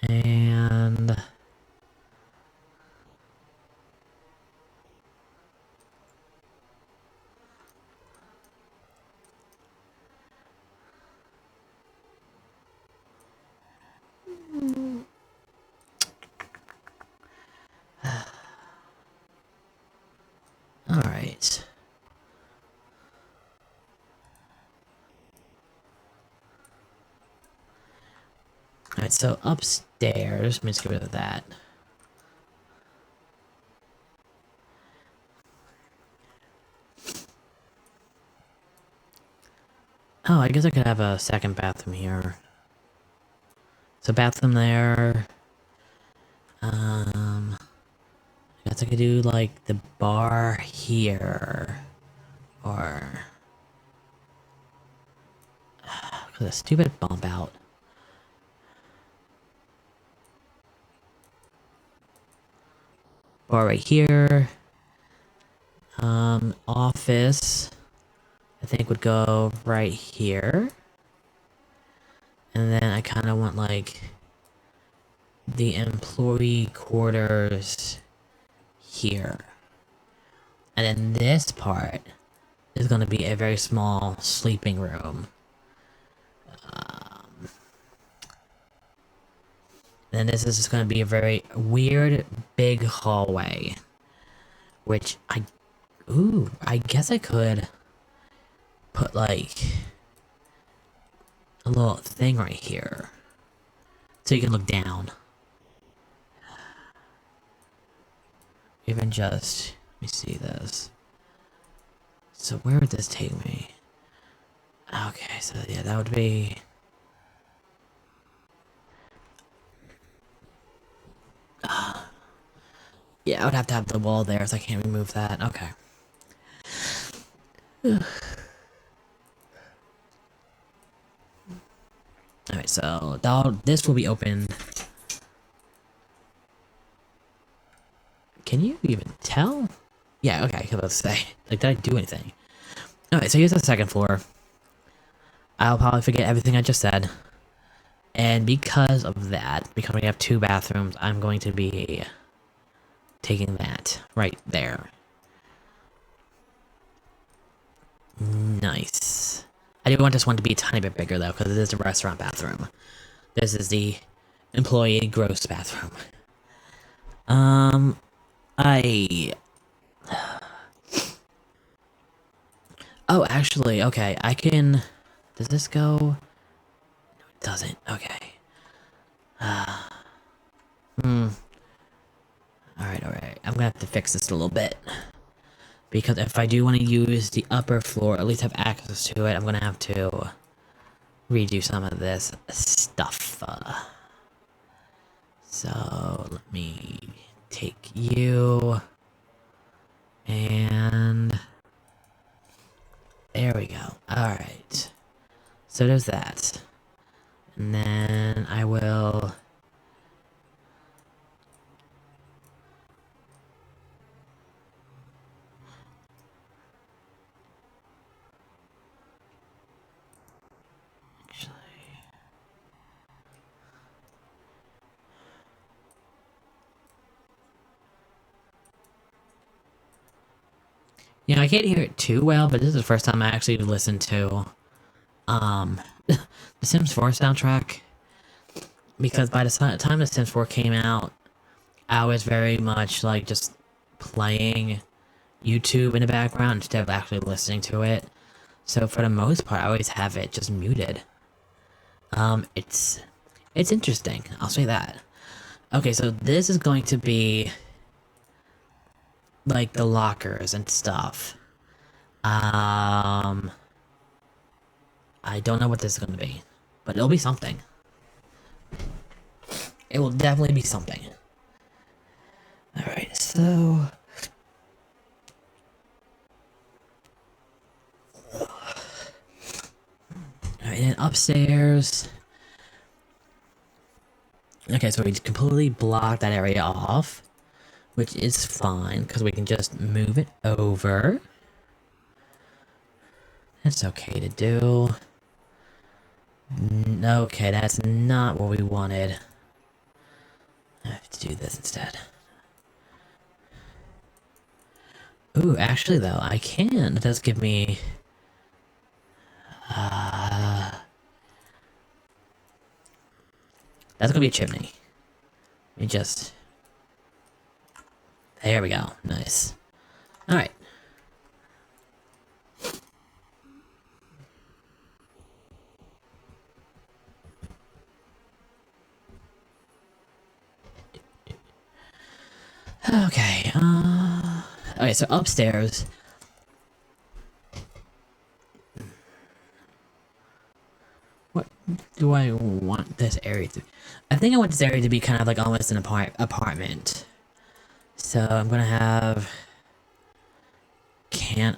And... Alright. Alright, so upstairs, let me just get rid of that. Oh, I guess I could have a second bathroom here. So bathroom there. I guess I could do like the bar here. Or... a stupid bump out. Bar right here. Office, I think would go right here. And then I kind of want like the employee quarters here. And then this part is going to be a very small sleeping room. Then this is just going to be a very weird big hallway. Which I guess I could put like a little thing right here. So you can look down. Even just, let me see this. So where would this take me? Okay, so yeah, that would be... yeah, I would have to have the wall there, so I can't remove that. Okay. Alright, so this will be open. Can you even tell? Yeah, okay, I was about to say. Like, did I do anything? Alright, so here's the second floor. I'll probably forget everything I just said. And because of that, because we have 2 bathrooms, I'm going to be taking that right there. Nice. I do want this one to be a tiny bit bigger though, because it is the restaurant bathroom. This is the employee gross bathroom. Oh, actually, okay, I can... does this go... doesn't. Okay. Alright. I'm gonna have to fix this a little bit. Because if I do want to use the upper floor, at least have access to it, I'm gonna have to redo some of this stuff. So, let me take you. And there we go. Alright. So there's that. And then I will... Actually... You know, I can't hear it too well, but this is the first time I actually listened to, the Sims 4 soundtrack. Because by the time the Sims 4 came out, I was very much, like, just playing YouTube in the background instead of actually listening to it. So for the most part, I always have it just muted. It's interesting, I'll say that. Okay, so this is going to be... like the lockers and stuff. I don't know what this is gonna be, but it'll be something. It will definitely be something. Alright, so... Alright, and upstairs... Okay, so we completely blocked that area off. Which is fine, because we can just move it over. That's okay to do. Okay, that's not what we wanted. I have to do this instead. Ooh, actually though, I can. It does give me... That's gonna be a chimney. Let me just... There we go. Nice. Alright. Okay, okay, so upstairs... What do I want this area to... I think I want this area to be kind of like almost an apartment. So I'm gonna have... Can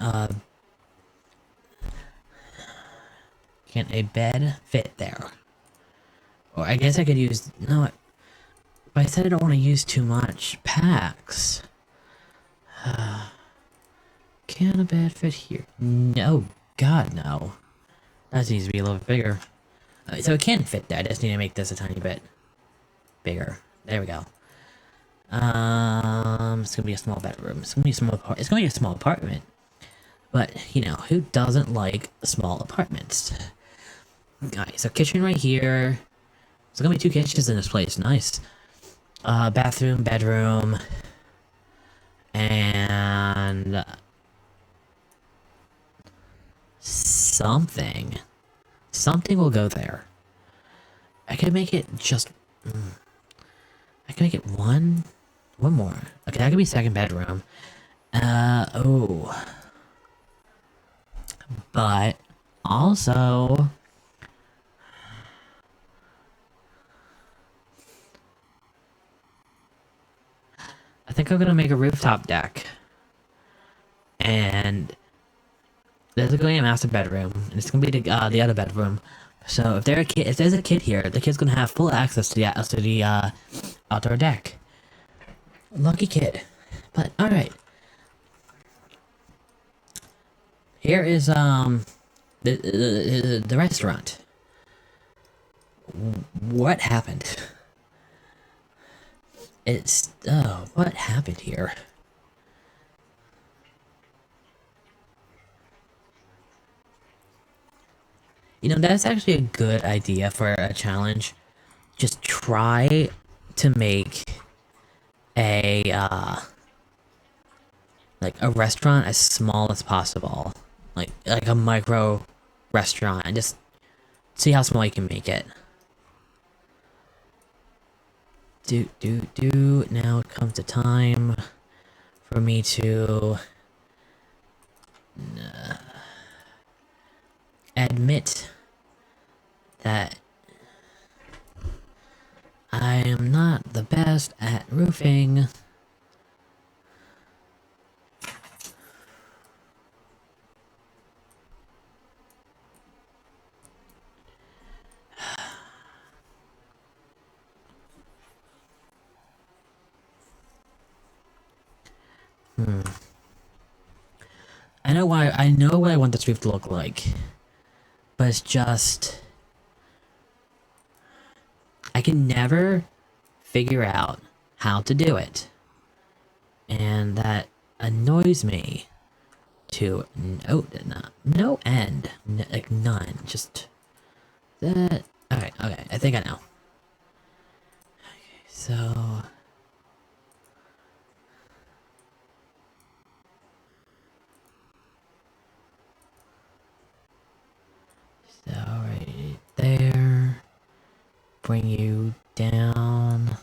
a bed fit there? Or I guess I could use... No, but I said I don't want to use too much packs. Can a bed fit here? No, God, no. That needs to be a little bit bigger. So it can fit there, I just need to make this a tiny bit bigger. There we go. It's gonna be a small bedroom. It's gonna be a small it's gonna be a small apartment. But, you know, who doesn't like small apartments? Alright, so kitchen right here. There's gonna be 2 kitchens in this place, nice. Bathroom, bedroom, and... Something. Something will go there. I can make it just... I can make it one more. Okay, that could be second bedroom. Oh. But, also... I think I'm gonna make a rooftop deck. And... There's gonna be a master bedroom, and it's gonna be the other bedroom. So if there's a kid here, the kid's gonna have full access to the outdoor deck. Lucky kid. But alright. Here is the restaurant. What happened? What happened here? You know, that's actually a good idea for a challenge. Just try to make a, like a restaurant as small as possible. Like a micro restaurant, and just see how small you can make it. Now comes the time for me to admit that I am not the best at roofing. I know what I want this roof to look like. But it's just I can never figure out how to do it. And that annoys me to no end. Like none. Just that. Okay, I think I know. Okay, so. Right there. Bring you down.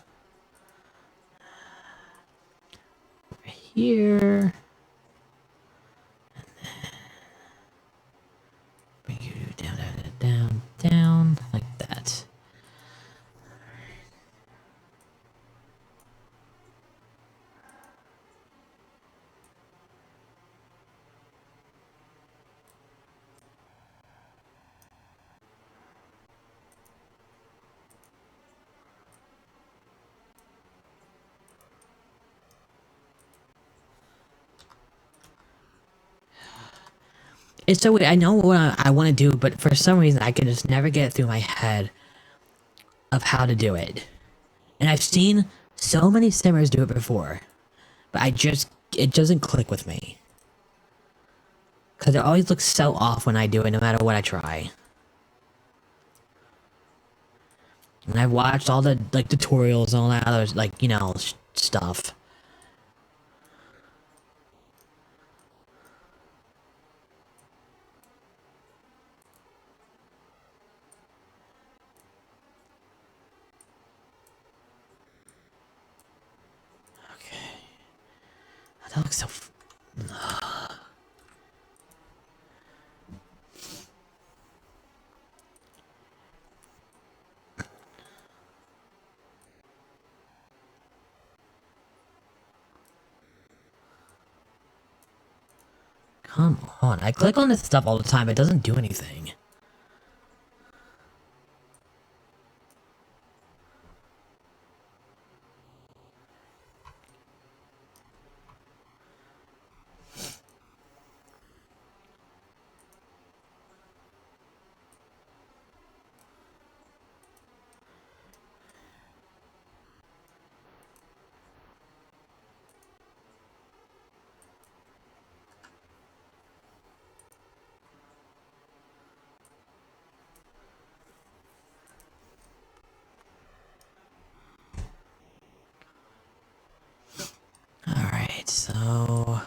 Over here. Bring you down, like that. It's so weird. I know what I want to do, but for some reason I can just never get it through my head of how to do it. And I've seen so many simmers do it before, but it doesn't click with me. Because it always looks so off when I do it, no matter what I try. And I've watched all the, like, tutorials and all that other, like, stuff. Okay. That looks so... Come on. I click on this stuff all the time. It doesn't do anything. Alright, so...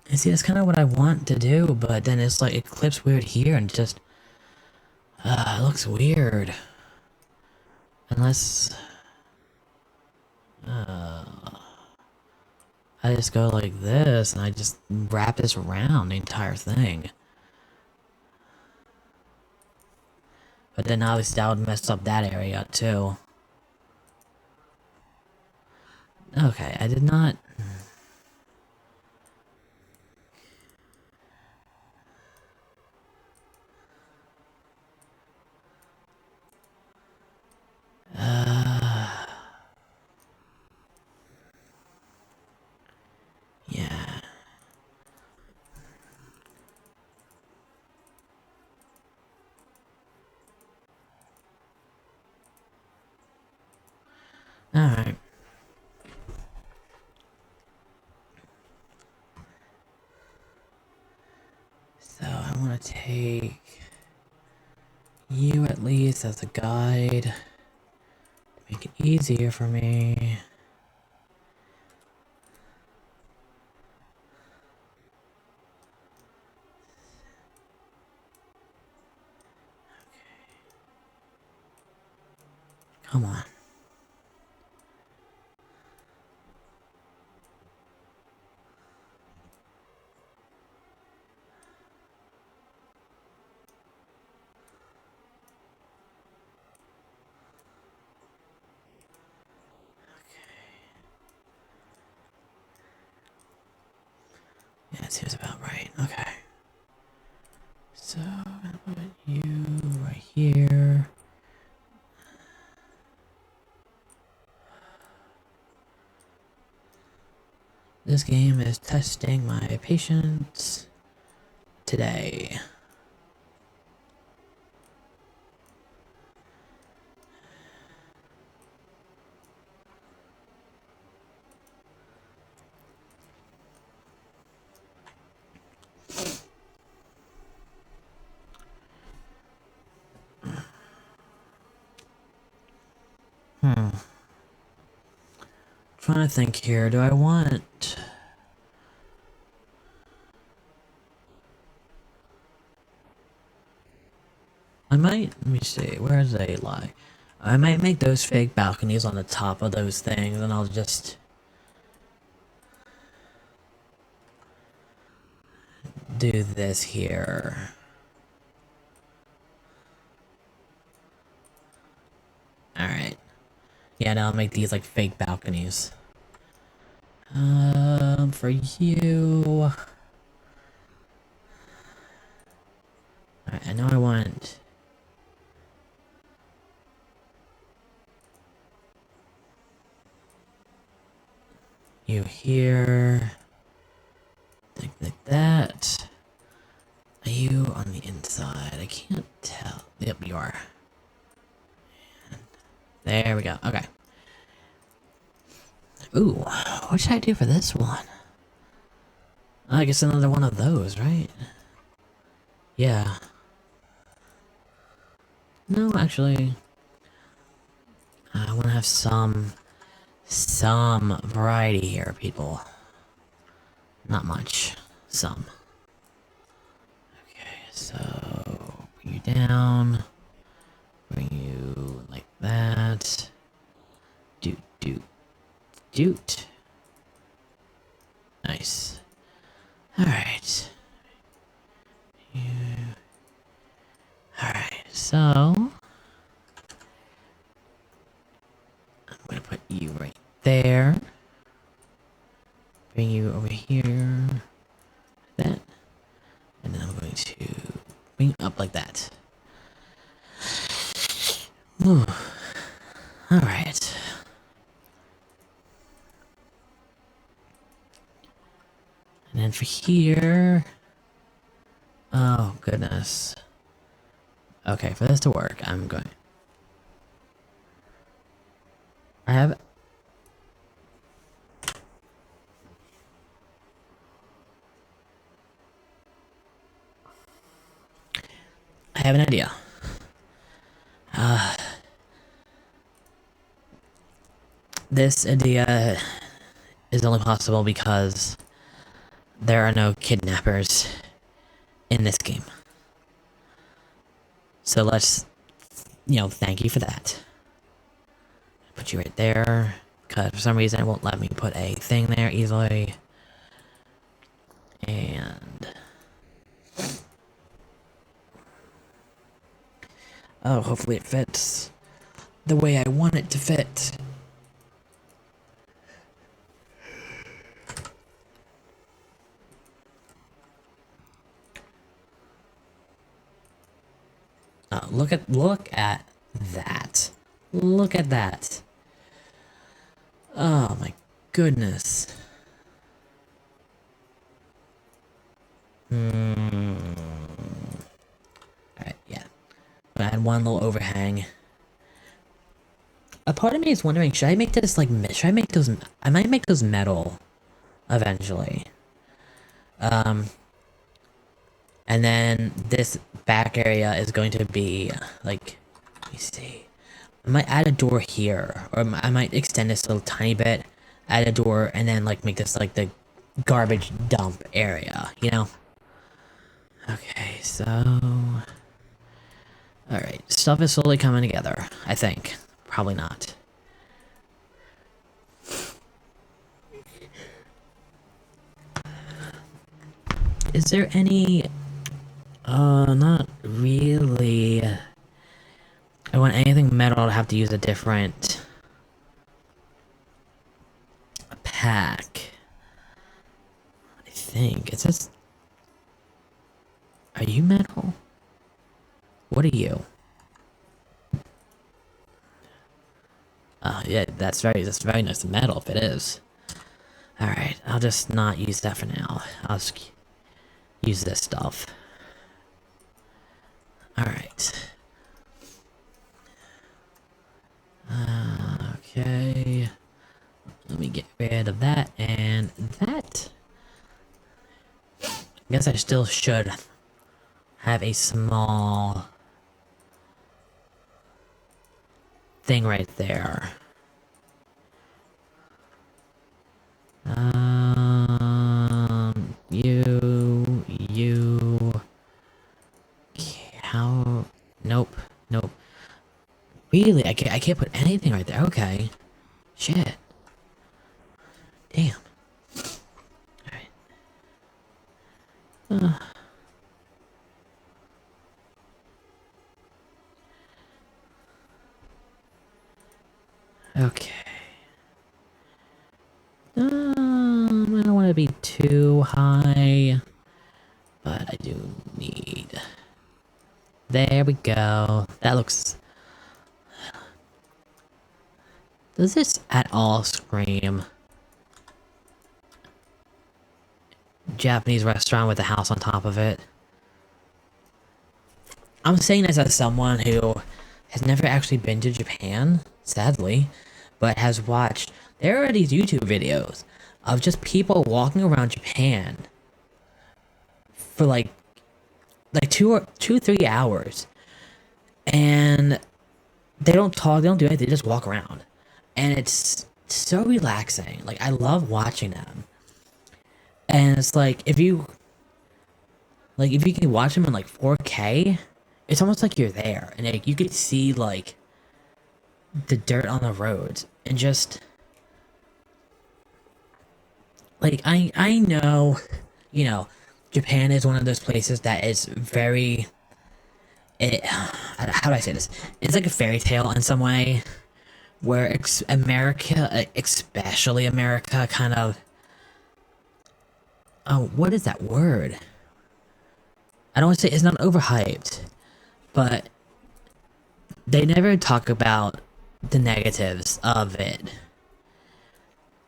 And see, that's kind of what I want to do, but then it's like, it clips weird here and just... it looks weird. Unless... I just go like this, and I just wrap this around the entire thing. But then obviously that would mess up that area, too. Okay, I did not. Yeah. Alright. So I want to take you at least as a guide to make it easier for me. Come on. Yeah, it seems about right. Okay. So, I'll put you right here. This game is testing my patience today. Trying to think here. Do I want... I might... Let me see. Where does they lie? I might make those fake balconies on the top of those things, and I'll just... do this here. Alright. Yeah, now I'll make these like fake balconies. For you... Alright, I know I want... you here... like that. Are you on the inside? I can't tell. Yep, you are. There we go. Okay. Ooh, what should I do for this one? I guess another one of those, right? Yeah. No, actually, I want to have some variety here, people. Not much. Some. Okay, so bring you down. Bring you like that. Doot. Nice. Alright. Alright, so... I'm gonna put you right there. Bring you over here. That. And then I'm going to bring you up like that. Alright. And then for here... Oh, goodness. Okay, for this to work, I'm going... I have an idea. This idea is only possible because there are no kidnappers in this game. So let's, thank you for that. Put you right there, because for some reason it won't let me put a thing there easily. And... oh, hopefully it fits the way I want it to fit. look at that. Look at that. Oh my goodness. Alright, yeah. I had one little overhang. A part of me is wondering, should I make this like, should I make those, I might make those metal eventually. And then this back area is going to be like, let me see. I might add a door here, or I might extend this a little tiny bit, add a door, and then like make this like the garbage dump area, you know? Okay, so... Alright, stuff is slowly coming together, I think. Probably not. Is there any... not really... I want anything metal to have to use a different... pack. I think. It says... Are you metal? What are you? Oh, yeah, that's very nice metal if it is. Alright, I'll just not use that for now. I'll just use this stuff. Alright. Okay. Let me get rid of that and that. I guess I still should have a small thing right there. You... How... Nope. Really? I can't put anything right there. Okay. Shit. Damn. Alright. Okay. I don't want to be too high, but I do need... There we go. That looks... Does this at all scream Japanese restaurant with a house on top of it? I'm saying this as someone who has never actually been to Japan, sadly, but has watched... There are these YouTube videos of just people walking around Japan for like 3 hours, and they don't talk, they don't do anything, they just walk around, and it's so relaxing. Like, I love watching them, and it's like if you can watch them in like 4K, it's almost like you're there, and like you could see like the dirt on the roads, and just like I know, you know, Japan is one of those places that is very... how do I say this? It's like a fairy tale in some way, where America, especially America, kind of... Oh, what is that word? I don't want to say it's not overhyped, but they never talk about the negatives of it.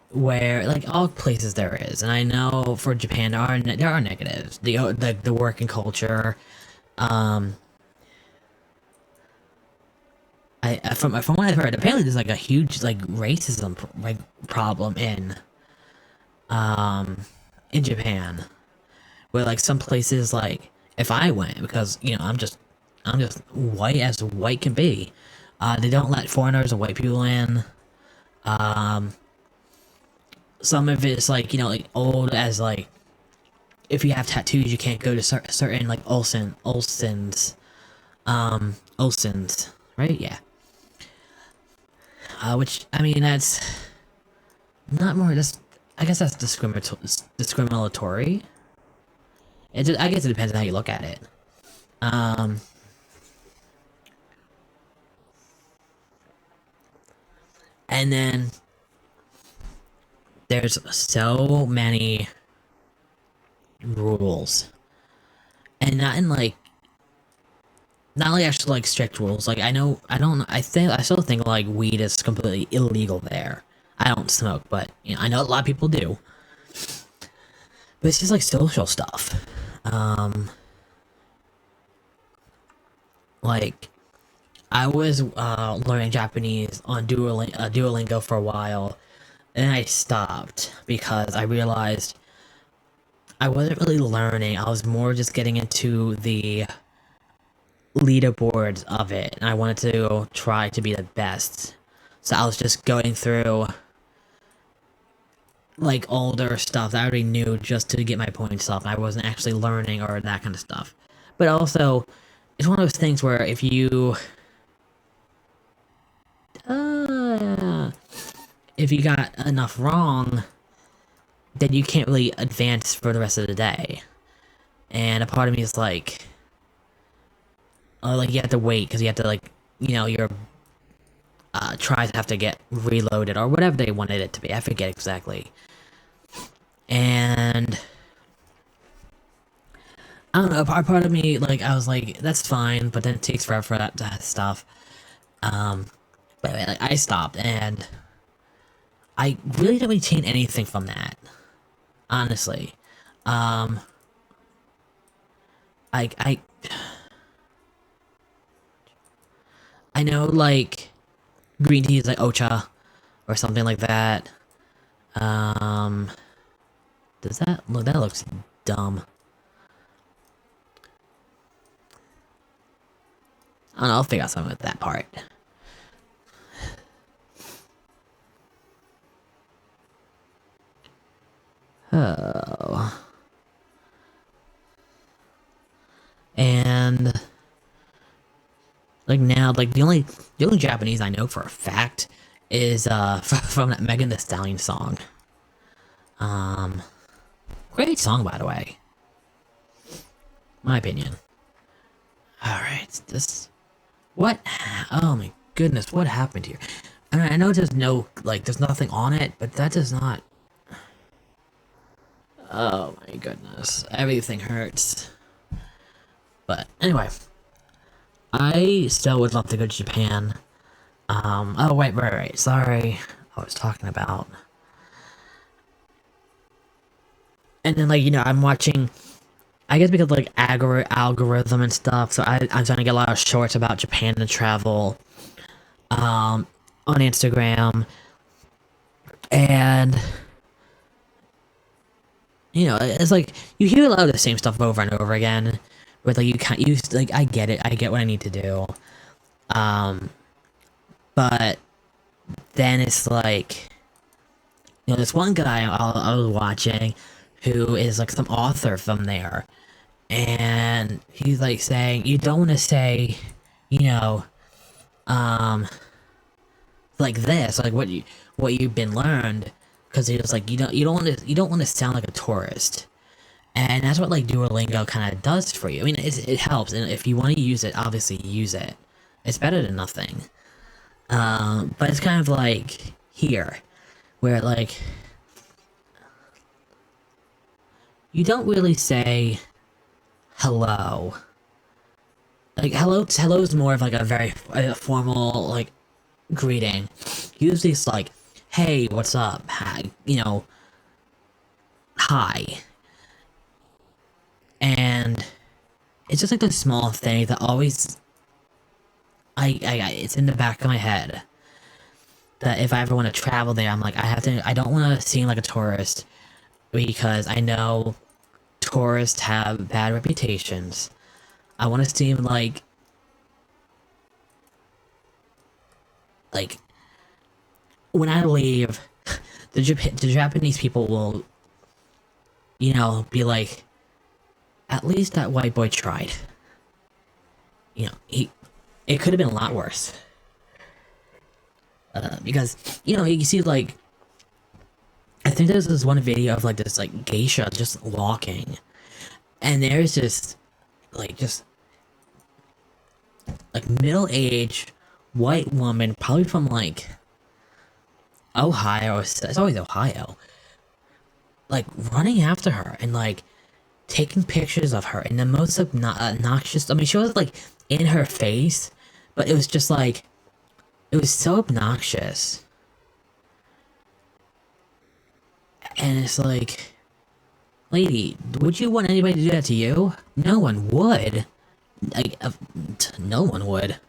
Where, like, all places there is, and I know for Japan there are negatives. The working culture, from what I've heard, apparently there's like a huge like racism problem in Japan, where like some places, like if I went, because you know I'm just white as white can be, they don't let foreigners or white people in. Some of it's like, you know, like old as like, if you have tattoos, you can't go to certain like Olsen's, right? Yeah. Which, I mean, that's not more, I guess that's discriminatory. I guess it depends on how you look at it. And then there's so many rules, and not in like not like actually like strict rules. Like I still think like weed is completely illegal there. I don't smoke, but I know a lot of people do. But it's just like social stuff. Like I was learning Japanese on Duolingo for a while, and I stopped because I realized I wasn't really learning. I was more just getting into the leaderboards of it, and I wanted to try to be the best. So I was just going through like older stuff that I already knew just to get my points up. I wasn't actually learning or that kind of stuff. But also, it's one of those things where uh, if you got enough wrong, then you can't really advance for the rest of the day. And a part of me is like you have to wait because you have to your tries have to get reloaded or whatever they wanted it to be. I forget exactly. And I don't know. Part of me, like, I was like, that's fine, but then it takes forever for that stuff. But like, I stopped, and I really didn't retain anything from that. Honestly, I I I know like green tea is like ocha or something like that. Um, does that look? That looks dumb. I don't know. I'll figure out something with that part. Oh. And like now, like the only Japanese I know for a fact is from that Megan Thee Stallion song. Um, Great song by the way. My opinion. All right, this what? Oh my goodness, what happened here? I know there's there's nothing on it, but that does not. Oh my goodness, everything hurts. But anyway, I still would love to go to Japan. Oh wait. Sorry, I was talking about. And then I'm watching. I guess because like algorithm and stuff, so I'm trying to get a lot of shorts about Japan and travel. On Instagram, and it's like you hear a lot of the same stuff over and over again. But like you can't use like I get it, I get what I need to do. But then it's like this one guy I was watching who is like some author from there, and he's like saying you don't want to say, you know, um, like this, like what you've been learned, because he was like you don't want to sound like a tourist. And that's what like Duolingo kind of does for you. I mean, it helps, and if you want to use it, obviously use it. It's better than nothing. But it's kind of like here, where like you don't really say hello. Like hello is more of like a very formal like greeting. Usually it's like, hey, what's up? Hi, hi. And it's just like the small thing that always it's in the back of my head that if I ever want to travel there, I'm like I don't want to seem like a tourist because I know tourists have bad reputations. I want to seem like when I leave, the Japanese people will be like, at least that white boy tried. It could have been a lot worse. Because, you see, like, I think there's this one video of, like, this, like, geisha just walking. And there's like, middle-aged white woman, probably from, like, Ohio. It's always Ohio. Like, running after her and, like, taking pictures of her in the most obnoxious. I mean, she was like in her face, but it was just like, it was so obnoxious. And it's like, lady, would you want anybody to do that to you? No one would. Like, no one would.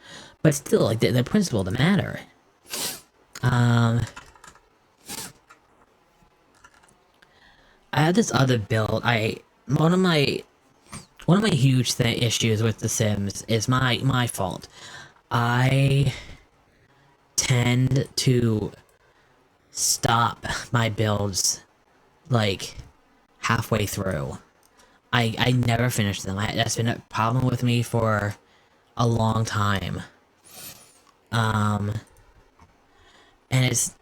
But still, like, the principle of the matter. I have this other build. One of my huge issues with The Sims is my fault. I tend to stop my builds like halfway through. I never finish them. That's been a problem with me for a long time. And it's,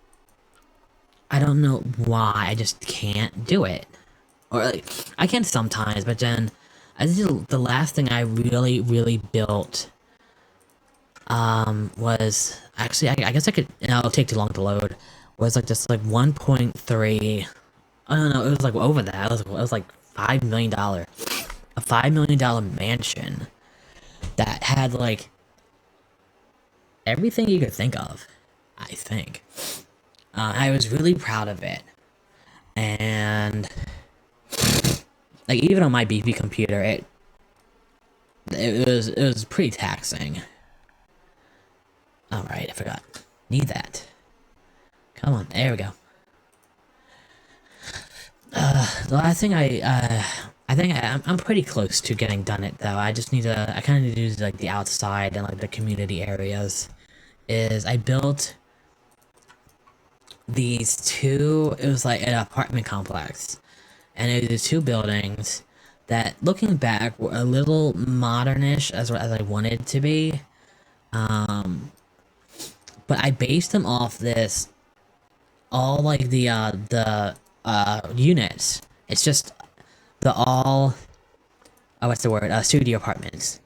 I don't know why, I just can't do it. Or, like, I can sometimes, but then, I think the last thing I really built, was, actually, I guess I could, and it'll take too long to load, was, like, just, like, 1.3, I don't know, it was, like, over that, it was like, $5 million, a $5 million mansion, that had, like, everything you could think of, I think. I was really proud of it. And, like, even on my beefy computer, it was pretty taxing. Alright, I forgot. Need that. Come on, there we go. The last thing I think I'm pretty close to getting done it, though. I just need to, I kind of need to do, like, the outside and, like, the community areas. I built these two, it was like an apartment complex, and it was two buildings that, looking back, were a little modernish as I wanted to be, but I based them off this, all like the units, it's just oh, what's the word, studio apartments.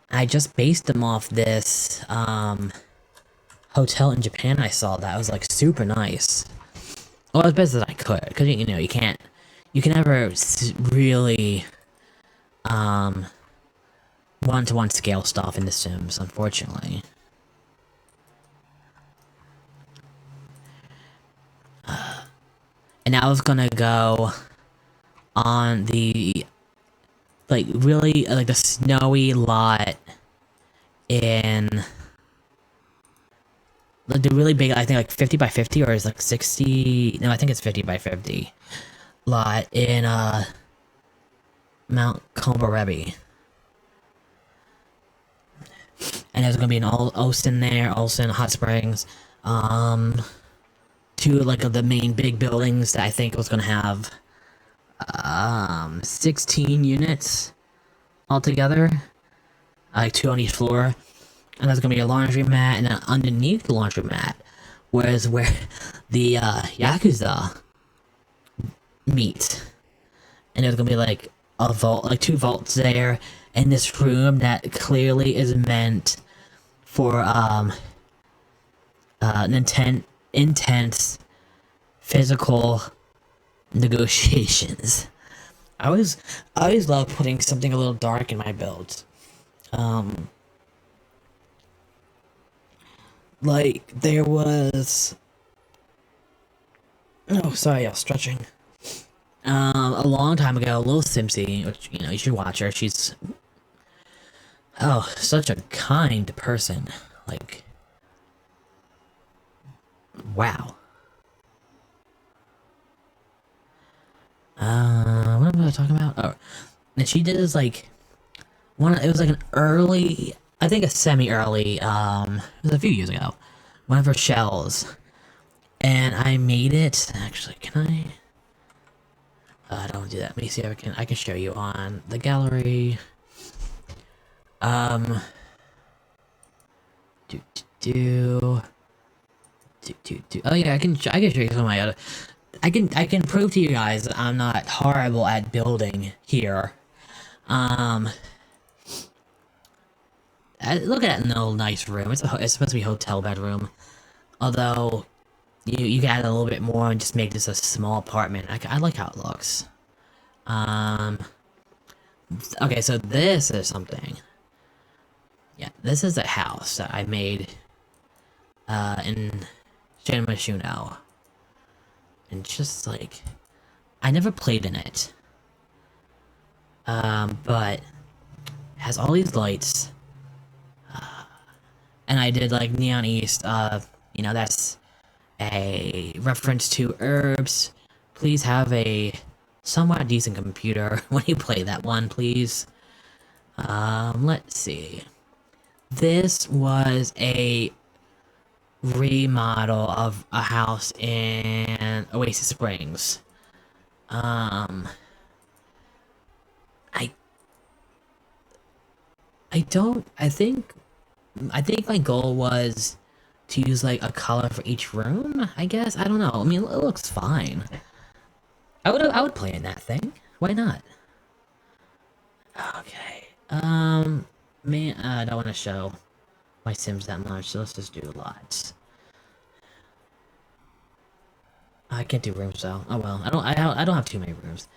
I just based them off this, hotel in Japan I saw that was, like, super nice. Well, as best as I could, because, you know, you can never really, one-to-one scale stuff in The Sims, unfortunately. And I was gonna go on the, like, really, like, the snowy lot in, the really big, I think, like, 50 by 50, or is like 60, no, I think it's 50 by 50 lot in, Mount Kombarebi. And there's gonna be an Olsen there, Olsen Hot Springs, two, like, of the main big buildings that I think was gonna have, 16 units altogether, like 2 on each floor. And there's gonna be a laundromat, and then underneath the laundromat, where the Yakuza meet. And there's gonna be, like, a vault, like 2 vaults there, and this room that clearly is meant for an intense physical negotiations. I always love putting something a little dark in my builds. Like, there was, oh, sorry, I was stretching. A long time ago, Lil Simpsy, which, you know, you should watch her, she's, oh, such a kind person, like, wow. What am I talking about? Oh, and she did this, like, it was like an early, I think a semi-early, it was a few years ago, one of her shells, and I made it, actually, can I? Don't do that, let me see if I can show you on the gallery, oh yeah, I can show you some of my other, I can prove to you guys that I'm not horrible at building here. Look at that little nice room. It's supposed to be a hotel bedroom. Although, you can add a little bit more and just make this a small apartment. I like how it looks. Okay, so this is something. Yeah, this is a house that I made in Shanmashuno. And just like, I never played in it. But it has all these lights. And I did like Neon East, that's a reference to herbs. Please have a somewhat decent computer when you play that one, please. Let's see. This was a remodel of a house in Oasis Springs. I I don't I think my goal was to use like a color for each room, I guess. I don't know. I mean, it looks fine. I would play in that thing. Why not? Okay. Man, I don't want to show my Sims that much, so let's just do lots. I can't do rooms though. Oh well. I don't have too many rooms.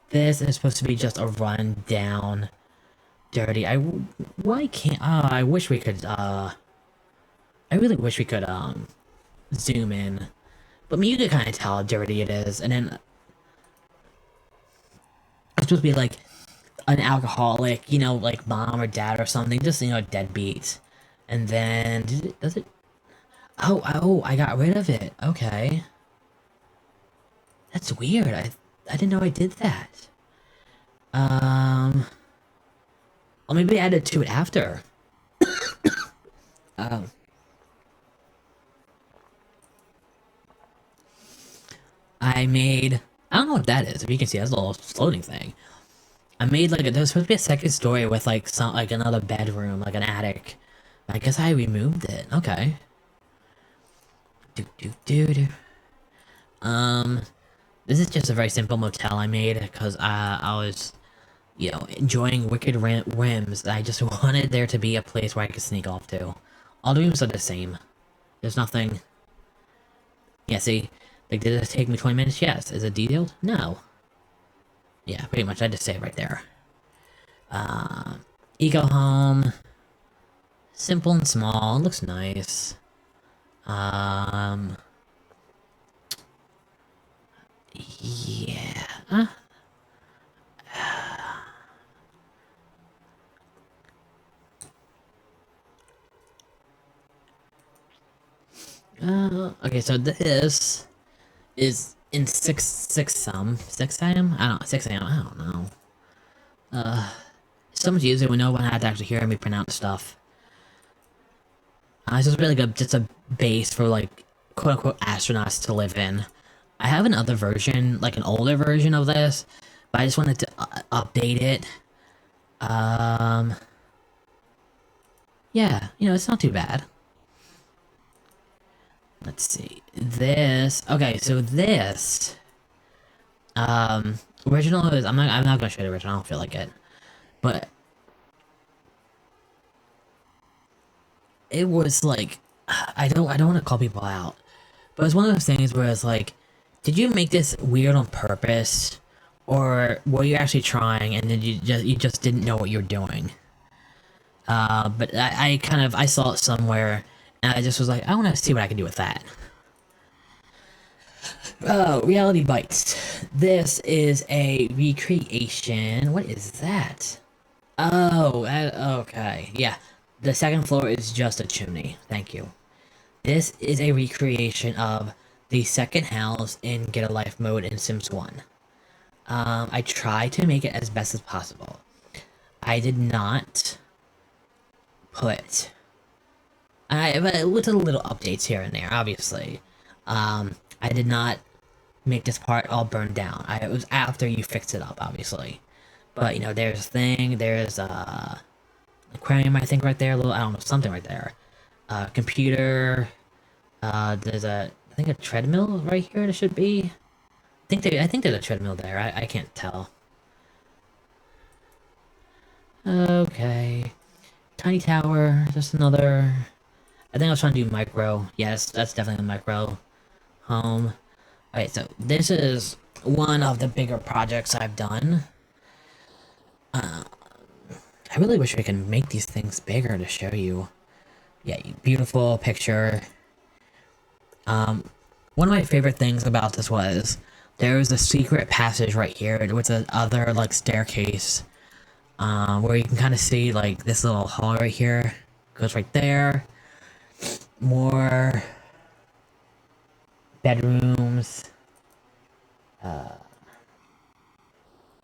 This is supposed to be just a run down dirty. Why can't I wish we could I really wish we could zoom in. But I mean, you can kind of tell how dirty it is, and then it's supposed to be like an alcoholic, like mom or dad or something, just deadbeat. And then does it? Oh, I got rid of it. Okay, that's weird. I didn't know I did that. Or maybe I added to it after. Um, I made. I don't know what that is. If you can see, that's a little floating thing. I made like there's supposed to be a second story with like another bedroom, like an attic. I guess I removed it. Okay. Do do do do. Um, this is just a very simple motel I made because I was, enjoying wicked whims. I just wanted there to be a place where I could sneak off to. All the rooms are the same. There's nothing. Yeah, see, like did it take me 20 minutes? Yes. Is it detailed? No. Yeah, pretty much. I just say it right there. Eco home. Simple and small. Looks nice. Yeah. Okay, so this is in 6 a.m. I don't 6 a.m. I don't know. So much easier when no one had to actually hear me pronounce stuff. It's just really good, just a base for like quote unquote astronauts to live in. I have another version, like an older version of this, but I just wanted to update it. Yeah, it's not too bad. Let's see. This. Okay, so this. Original is. I'm not gonna show the original. I don't feel like it. But it was like, I don't want to call people out, but it's one of those things where it's like, did you make this weird on purpose, or were you actually trying and then you just didn't know what you're doing? But I saw it somewhere, and I just was like, I want to see what I can do with that. Oh, Reality Bites. This is a recreation. What is that? Oh, okay. Yeah. The second floor is just a chimney. Thank you. This is a recreation of the second house in Get a Life mode in Sims 1. I tried to make it as best as possible. I did not put... with a little updates here and there, obviously. I did not make this part all burned down. It was after you fixed it up, obviously. But, there's a thing, there's aquarium, I think, right there, a little, I don't know, something right there. Computer, there's I think a treadmill right here, there should be. I think there's a treadmill there, I can't tell. Okay. Tiny tower, just another... I think I was trying to do micro. Yes, that's definitely a micro home. Alright, so this is one of the bigger projects I've done. I really wish we could make these things bigger to show you. Yeah, beautiful picture. One of my favorite things about this was there was a secret passage right here with the other like staircase, where you can kind of see like this little hall right here goes right there. More bedrooms.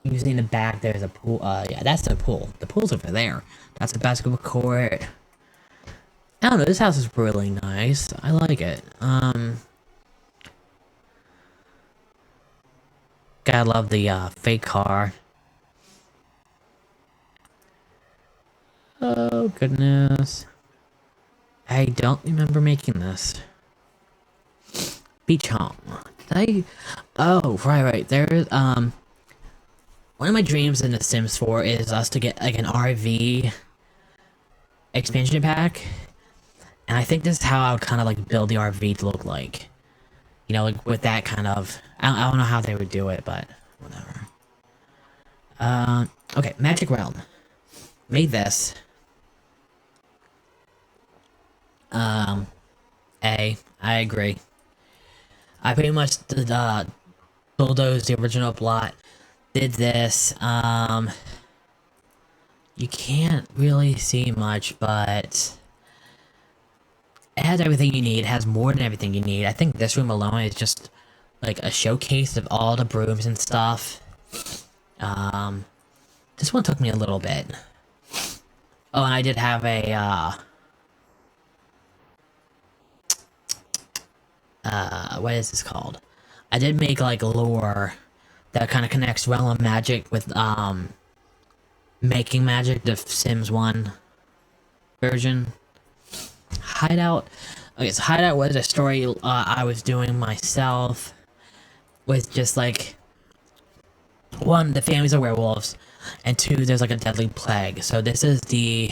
Usually in the back there's a pool. Yeah, that's the pool. The pool's over there. That's a basketball court. I don't know, this house is really nice. I like it. Gotta love the, fake car. Oh, goodness. I don't remember making this. Beach home. Did I... Oh, right. There is, one of my dreams in The Sims 4 is us to get, like, an RV expansion pack. And I think this is how I would kind of, like, build the RV to look like. You know, like, with that kind of... I don't know how they would do it, but... Whatever. Okay, Magic Realm. Made this. I agree. I pretty much did, bulldozed the original plot. Did this, you can't really see much, but it has everything you need. It has more than everything you need. I think this room alone is just like a showcase of all the brooms and stuff. This one took me a little bit. Oh, and I did have a, what is this called? I did make, like, lore that kind of connects Realm of Magic with, Making Magic, the Sims 1 version. Hideout. Okay, so Hideout was a story, I was doing myself. With just, like... One, the families are werewolves. And two, there's, like, a deadly plague. So this is the...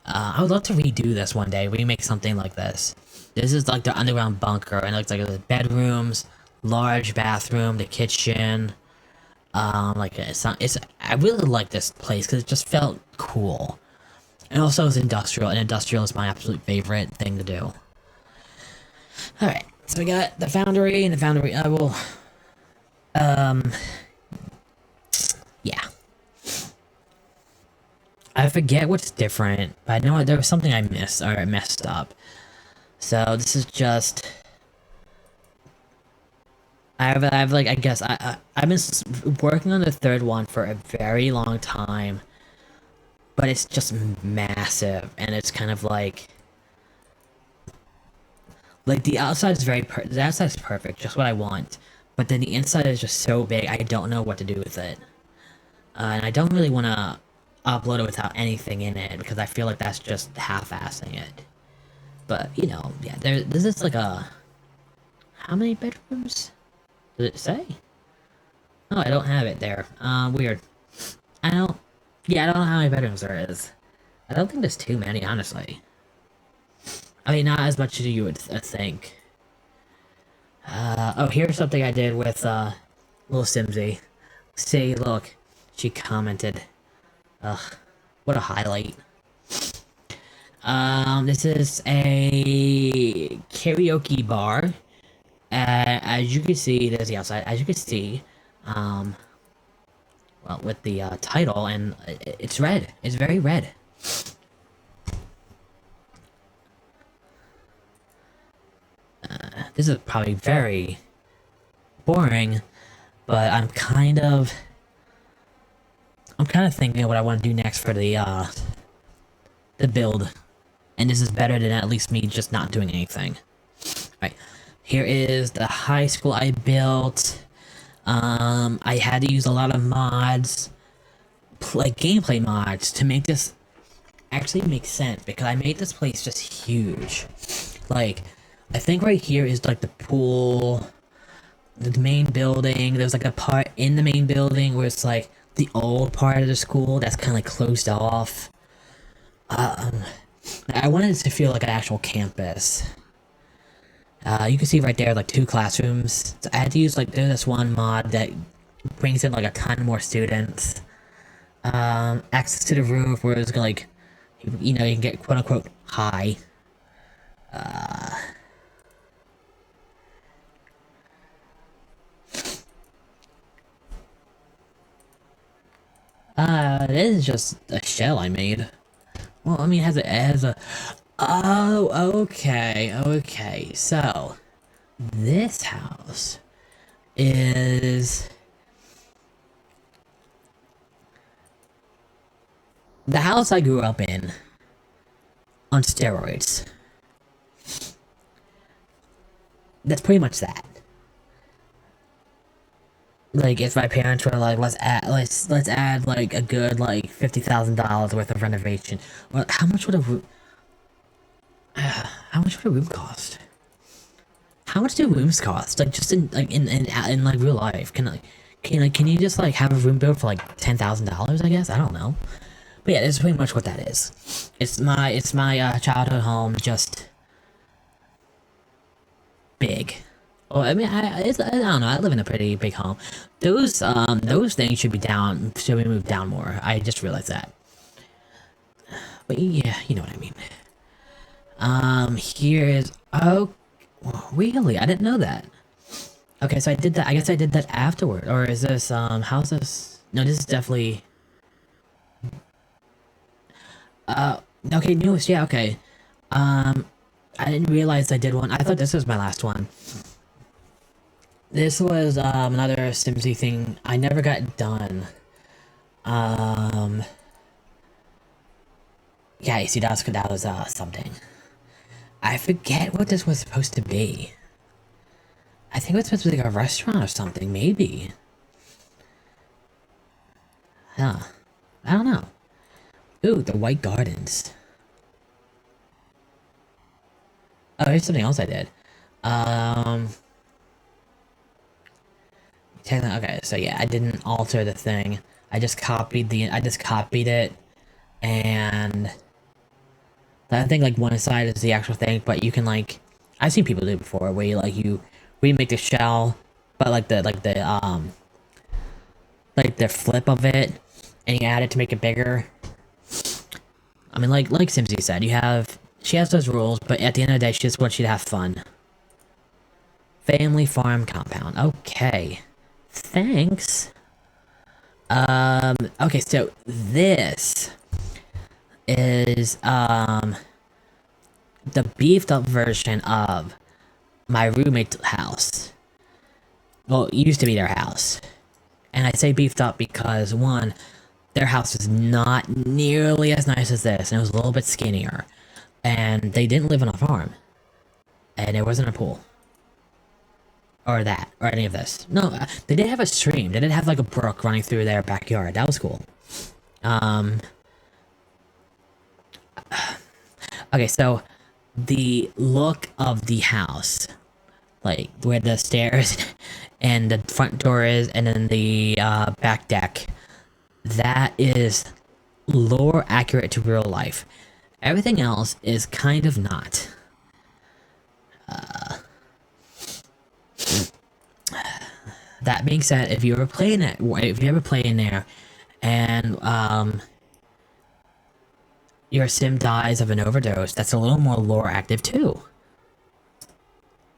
I would love to redo this one day. Remake something like this. This is like the underground bunker, and it looks like the bedrooms, large bathroom, the kitchen. Like I really like this place because it just felt cool. And also it's industrial, and industrial is my absolute favorite thing to do. Alright, so we got the foundry, and the foundry, I will... Yeah. I forget what's different, but I know there was something I missed, or I messed up. So, this is just... I've like, I guess, I've been working on the third one for a very long time. But it's just massive, and it's kind of like... Like, the outside is the outside is perfect, just what I want. But then the inside is just so big, I don't know what to do with it. And I don't really want to upload it without anything in it, because I feel like that's just half-assing it. But, you know, yeah, this is like a... How many bedrooms? Does it say? Oh, I don't have it there. Weird. I don't know how many bedrooms there is. I don't think there's too many, honestly. I mean, not as much as you would think. Oh, here's something I did with, little Simsy. See, look, she commented. Ugh, what a highlight. This is a karaoke bar. As you can see, there's the outside. As you can see, well, with the, title, and it's red. It's very red. This is probably very boring, but I'm kind of thinking of what I want to do next for the build. And this is better than at least me just not doing anything. Alright, here is the high school I built. I had to use a lot of mods, like gameplay mods, to make this actually make sense, because I made this place just huge. Like, I think right here is like the pool, the main building. There's like a part in the main building where it's like the old part of the school that's kind of like closed off. I wanted it to feel like an actual campus. You can see right there like 2 classrooms. So I had to use like this one mod that brings in like a ton more students. access to the roof where it's like, you know, you can get quote unquote high. This is just a shell I made. Well, I mean, it has a. Oh, okay, okay. So, this house is the house I grew up in on steroids. That's pretty much that. Like, if my parents were like, let's add like a good like $50,000 worth of renovation. Well, how much would a room? How much would a room cost? How much do rooms cost? Like, just in like real life, can you just like have a room built for like $10,000? I guess I don't know. But yeah, that's pretty much what that is. It's my childhood home, just big. Well, I mean, I don't know. I live in a pretty big home. Those things should be moved down more. I just realized that. But yeah, you know what I mean. Here is really? I didn't know that. Okay, so I did that. I guess I did that afterward. Or is this how's this? No, this is definitely. Okay, newest. Yeah, okay. I didn't realize I did one. I thought this was my last one. This was another Simsy thing I never got done. Yeah, you see, that was something. I forget what this was supposed to be. I think it was supposed to be like a restaurant or something, maybe. Huh. I don't know. Ooh, the White Gardens. Oh, here's something else I did. Okay, so yeah, I didn't alter the thing. I just copied it, and I think like one side is the actual thing, but you can like, I've seen people do it before, where you remake the shell, but like the flip of it, and you add it to make it bigger. I mean, like Simsy said, she has those rules, but at the end of the day, she just wants you to have fun. Family farm compound. Okay. Thanks. Okay, so this is, the beefed up version of my roommate's house. Well, it used to be their house. And I say beefed up because, one, their house is not nearly as nice as this, and it was a little bit skinnier. And they didn't live on a farm. And there wasn't a pool. Or any of this. No, they did have a stream. They did have like a brook running through their backyard. That was cool. Okay, so the look of the house, like where the stairs and the front door is, and then the back deck, that is lore accurate to real life. Everything else is kind of not. That being said, if you ever play in there, and your sim dies of an overdose, that's a little more lore active too.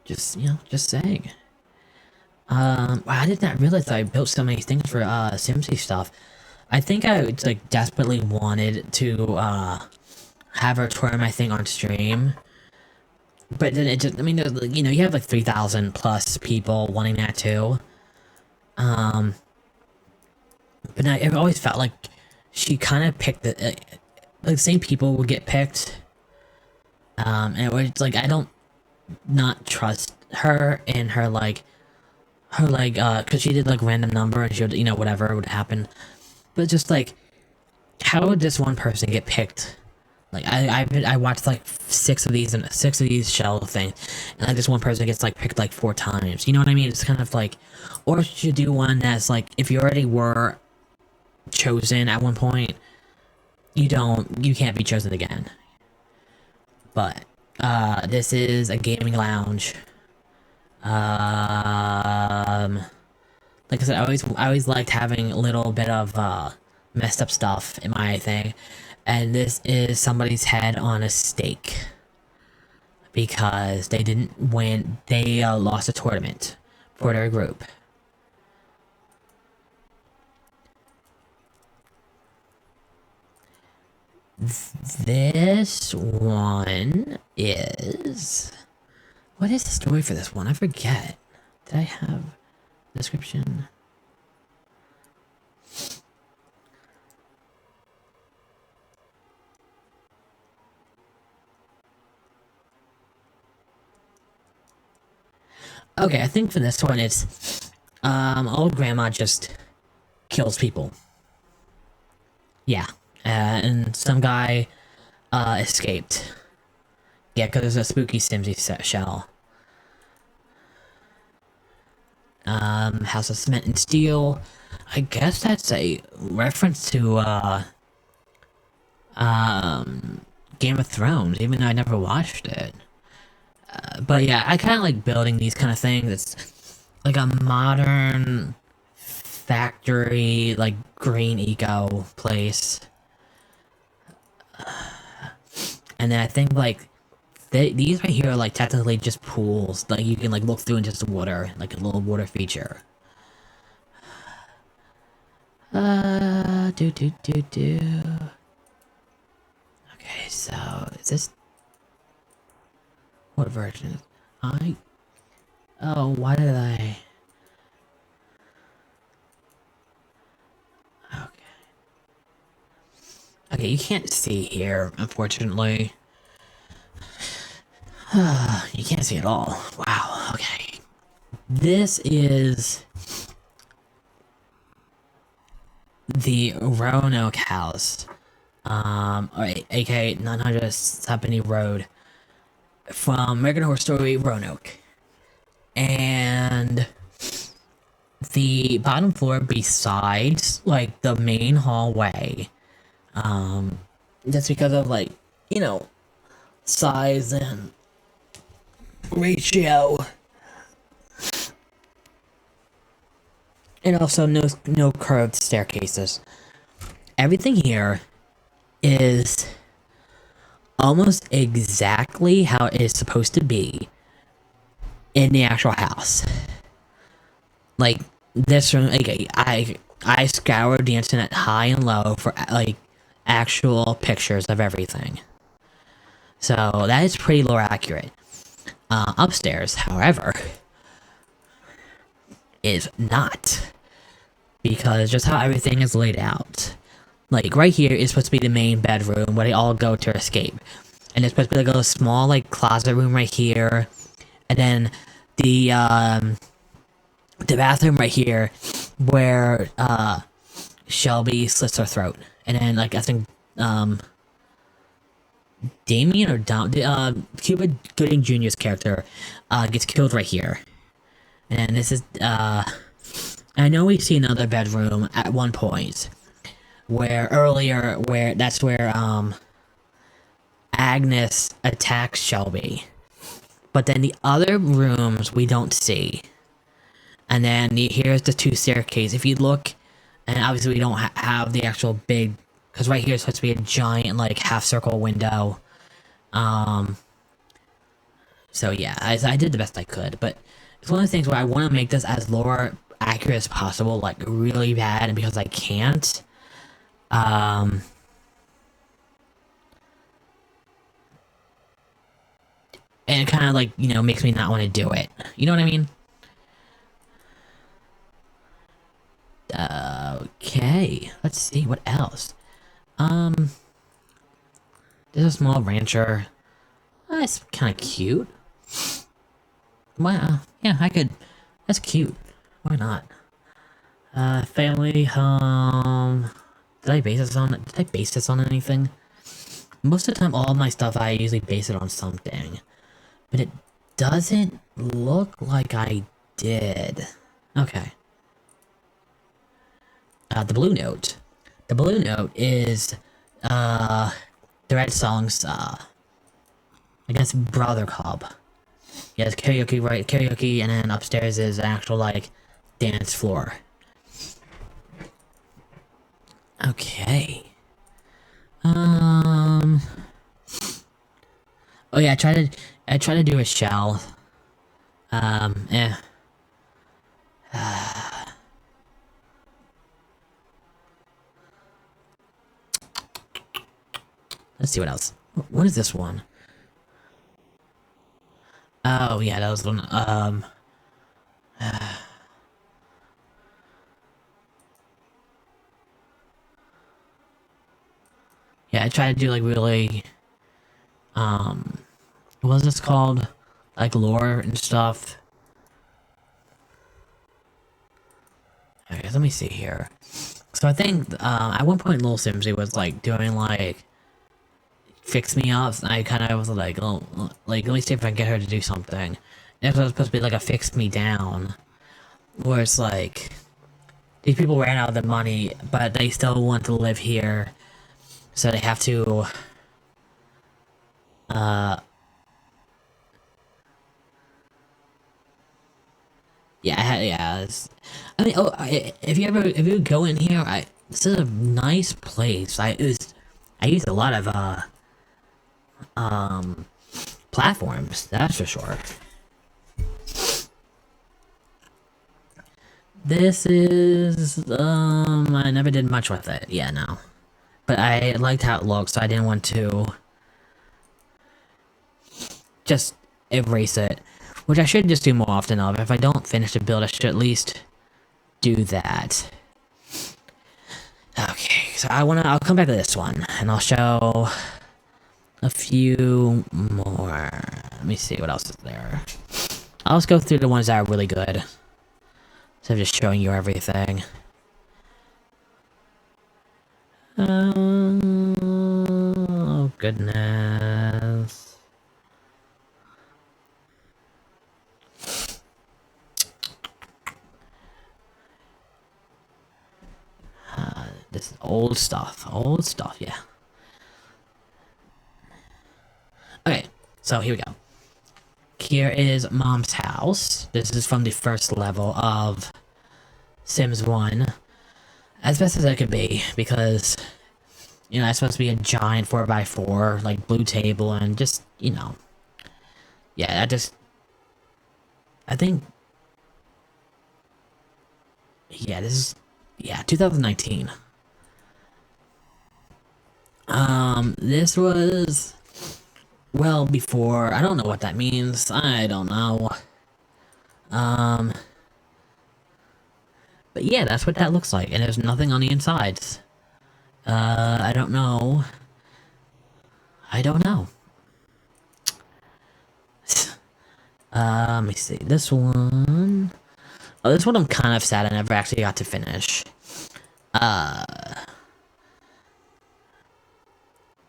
Just saying. I did not realize that I built so many things for Simsy stuff. I think I like desperately wanted to have her tour my thing on stream. But then it just, I mean, you have like 3,000 plus people wanting that too. But it always felt like she kind of picked the same people would get picked. And it was like, I don't not trust her and her cause she did like random number and she would, whatever would happen. But just like, how would this one person get picked? Like, I watched like six of these shell things, and like this one person gets like picked like 4 times. You know what I mean? It's kind of like, or you do one that's like, if you already were chosen at one point, you can't be chosen again. But this is a gaming lounge. Like I said, I always liked having a little bit of messed up stuff in my thing. And this is somebody's head on a stake. Because they didn't win, they lost a tournament for their group. This one is... What is the story for this one? I forget. Did I have a description? Okay, I think for this one it's... old grandma just kills people. Yeah. And some guy escaped. Yeah, because there's a spooky Simsy shell. House of Cement and Steel. I guess that's a reference to, Game of Thrones, even though I never watched it. But yeah, I kind of like building these kind of things. It's like a modern factory, like green eco place. And then I think like these right here are like technically just pools. Like you can like look through into just the water, like a little water feature. Do. Okay, so is this what version is oh, why did I? Okay, you can't see here, unfortunately. You can't see at all. Wow, okay. This is the Roanoke House. Alright, aka 900 Sapany Road. From American Horror Story, Roanoke. And the bottom floor besides, like, the main hallway, that's because of, like, you know, size and ratio. And also no curved staircases. Everything here is almost exactly how it is supposed to be in the actual house. Like this room, like I scoured the internet high and low for like actual pictures of everything. So that is pretty lore accurate. Upstairs, however, is not. Because just how everything is laid out. Like, right here is supposed to be the main bedroom where they all go to escape. And there's supposed to be like a small, like, closet room right here. And then the bathroom right here where, Shelby slits her throat. And then, like, I think, Damien or Cuba Gooding Jr.'s character, gets killed right here. And this is, I know we see another bedroom at one point, where that's where, Agnes attacks Shelby. But then the other rooms we don't see. And then here's the two staircases. If you look, and obviously we don't have the actual big, because right here is supposed to be a giant, like, half-circle window. So yeah, I did the best I could, but it's one of the things where I want to make this as lore accurate as possible, like, really bad, and because I can't, and it kind of, like, you know, makes me not want to do it. You know what I mean? Okay, let's see, what else? There's a small rancher. That's kind of cute. Wow, yeah, that's cute. Why not? Family home. Did I base this on anything? Most of the time, all of my stuff, I usually base it on something. But it doesn't look like I did. Okay. The Blue Note. The Blue Note is, the Red Song's, I guess, brother club. Yeah, it's karaoke, right? Karaoke, and then upstairs is an actual, like, dance floor. Okay. Oh yeah, I try to do a shell. Eh. Let's see what else. What is this one? Oh yeah, that was one. Yeah, I try to do like really, what is this called? Like lore and stuff. Okay, let me see here. So I think, at one point Lil Simsy was like doing like fix me ups. And I kind of was like, oh, like let me see if I can get her to do something. And it was supposed to be like a fix me down, where it's like these people ran out of the money, but they still want to live here, so they have to, yeah. I mean, if you go in here, this is a nice place. I use a lot of platforms. That's for sure. This is I never did much with it. Yeah, no, but I liked how it looked, so I didn't want to just erase it, which I should just do more often of. If I don't finish the build, I should at least do that. Okay, so I'll come back to this one, and I'll show a few more. Let me see what else is there. I'll just go through the ones that are really good, instead of just showing you everything. Oh, goodness. This is old stuff, yeah. Okay, so here we go. Here is Mom's house. This is from the first level of Sims 1. As best as I could be, because, you know, it's supposed to be a giant 4x4, like, blue table, and just, you know. Yeah, I think... Yeah, this is... Yeah, 2019. This was... Well, before... I don't know what that means. I don't know. But yeah, that's what that looks like, and there's nothing on the insides. I don't know. I don't know. Let me see. This one... Oh, this one I'm kind of sad I never actually got to finish.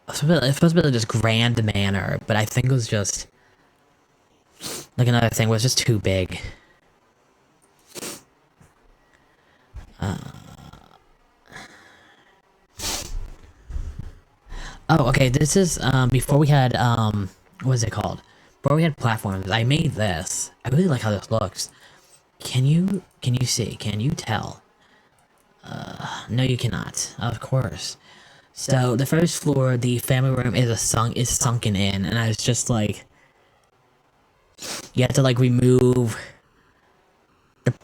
It's supposed to be like this grand manor, but I think it was just... Like another thing was just too big. Oh, okay, this is, before we had, what is it called? Before we had platforms, I made this. I really like how this looks. Can you see? Can you tell? No you cannot, of course. So, the first floor, the family room is sunken in, and I was just like... You have to, like, remove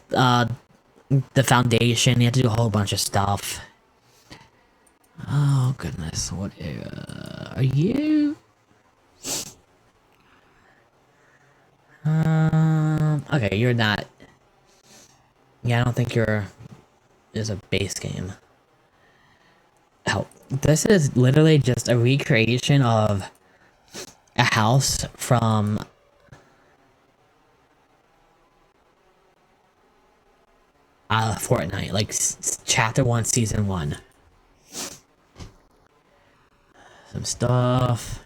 the foundation, you have to do a whole bunch of stuff. Oh, goodness, what, are you? Okay, you're not... Yeah, I don't think is a base game. Oh, this is literally just a recreation of a house from... Fortnite, like, Chapter 1, Season 1. Some stuff.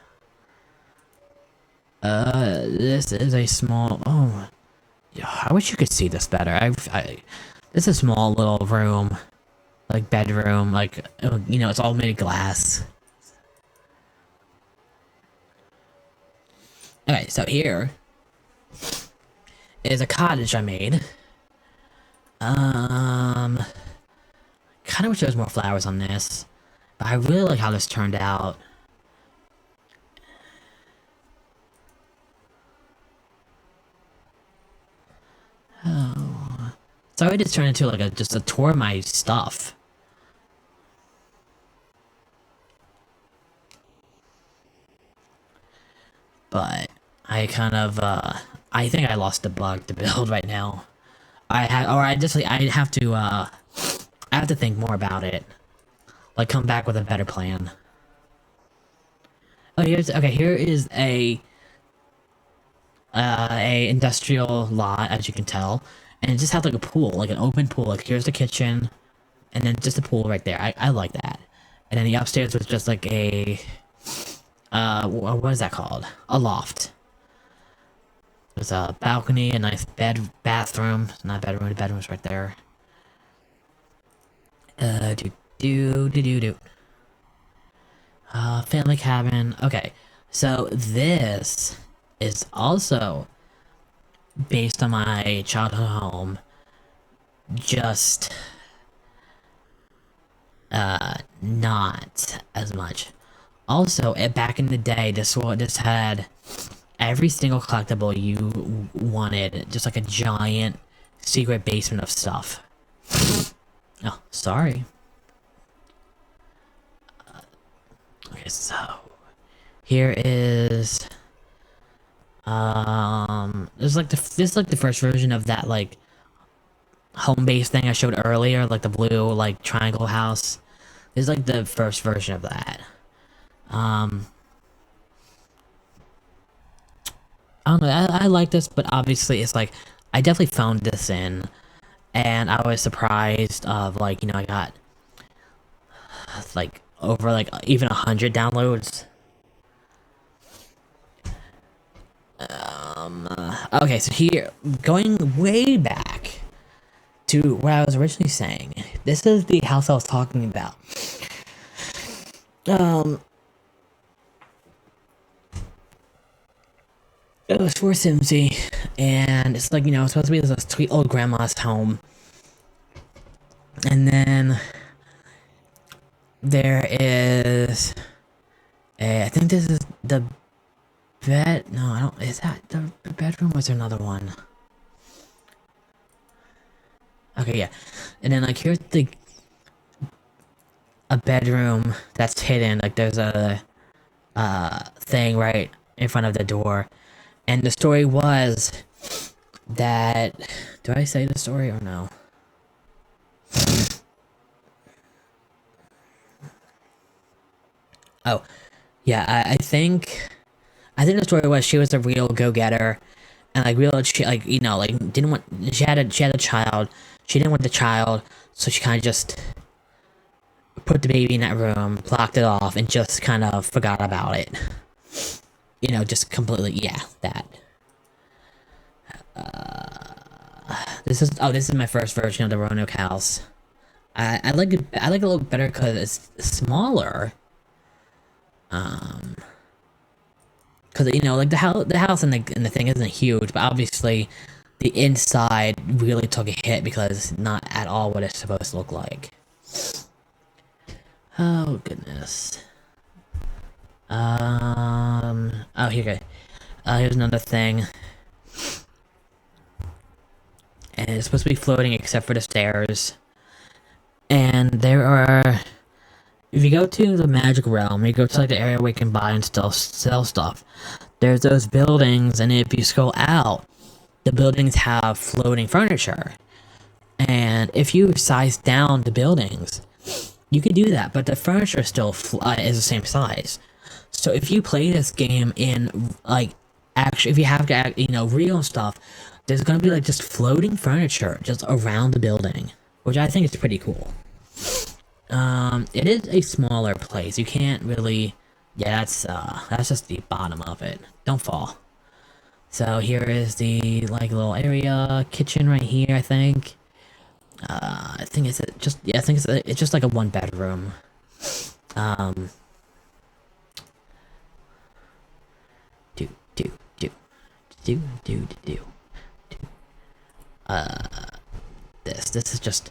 This is a small... Oh, I wish you could see this better. This is a small little room. Like, bedroom, like, you know, it's all made of glass. Okay, so here is a cottage I made. Kind kind of wish there was more flowers on this, but I really like how this turned out. Oh, sorry, I just turned into like just a tour of my stuff. But I kind of, I think I lost the bug to build right now. I have to think more about it. Like, come back with a better plan. Oh, here is a industrial lot, as you can tell. And it just has like a pool, like an open pool. Like, here's the kitchen, and then just a pool right there. I like that. And then the upstairs was just like a, what is that called? A loft. There's a balcony, a nice bathroom. Not bedroom, the bedroom's right there. Family cabin. Okay, so this is also based on my childhood home. Just, not as much. Also, back in the day, this had every single collectible you wanted, just like a giant secret basement of stuff. Oh, sorry. Okay, so here is this is like the first version of that like home base thing I showed earlier, like the blue like triangle house. This is like the first version of that. I don't know, I like this, but obviously it's like, I definitely phoned this in, and I was surprised of, like, you know, I got, like, over, like, even 100 downloads. Okay, so here, going way back to what I was originally saying, this is the house I was talking about. It was for Simsy, and it's like, you know, it's supposed to be this sweet old grandma's home. And then there is I think this is the bed. No, I don't. Is that the bedroom? Or was there another one? Okay, yeah. And then like here's a bedroom that's hidden. Like there's a thing right in front of the door. And the story was that, do I say the story or no? Oh, yeah, I think the story was she was a real go-getter, and she, like, you know, like, didn't want, she had a child, she didn't want the child, so she kind of just put the baby in that room, blocked it off, and just kind of forgot about it. You know, just completely, yeah, that. This is my first version of the Roanoke house. I like it a little better because it's smaller. Because, you know, like the house and the thing isn't huge, but obviously the inside really took a hit because it's not at all what it's supposed to look like. Oh goodness. Oh, here. Here's another thing. And it's supposed to be floating except for the stairs. And there are, if you go to the magic realm, you go to like the area where you can buy and sell stuff. There's those buildings, and if you scroll out, the buildings have floating furniture. And if you size down the buildings, you can do that, but the furniture still is the same size. So if you play this game in, like, actually, if you have to, you know, real stuff, there's gonna be like just floating furniture just around the building, which I think is pretty cool. It is a smaller place. You can't really, yeah, that's just the bottom of it. Don't fall. So here is the, like, little area, kitchen right here, I think. I think it's just, yeah, I think it's just like a 1-bedroom. Do, do, do, do, do, do, do. This is just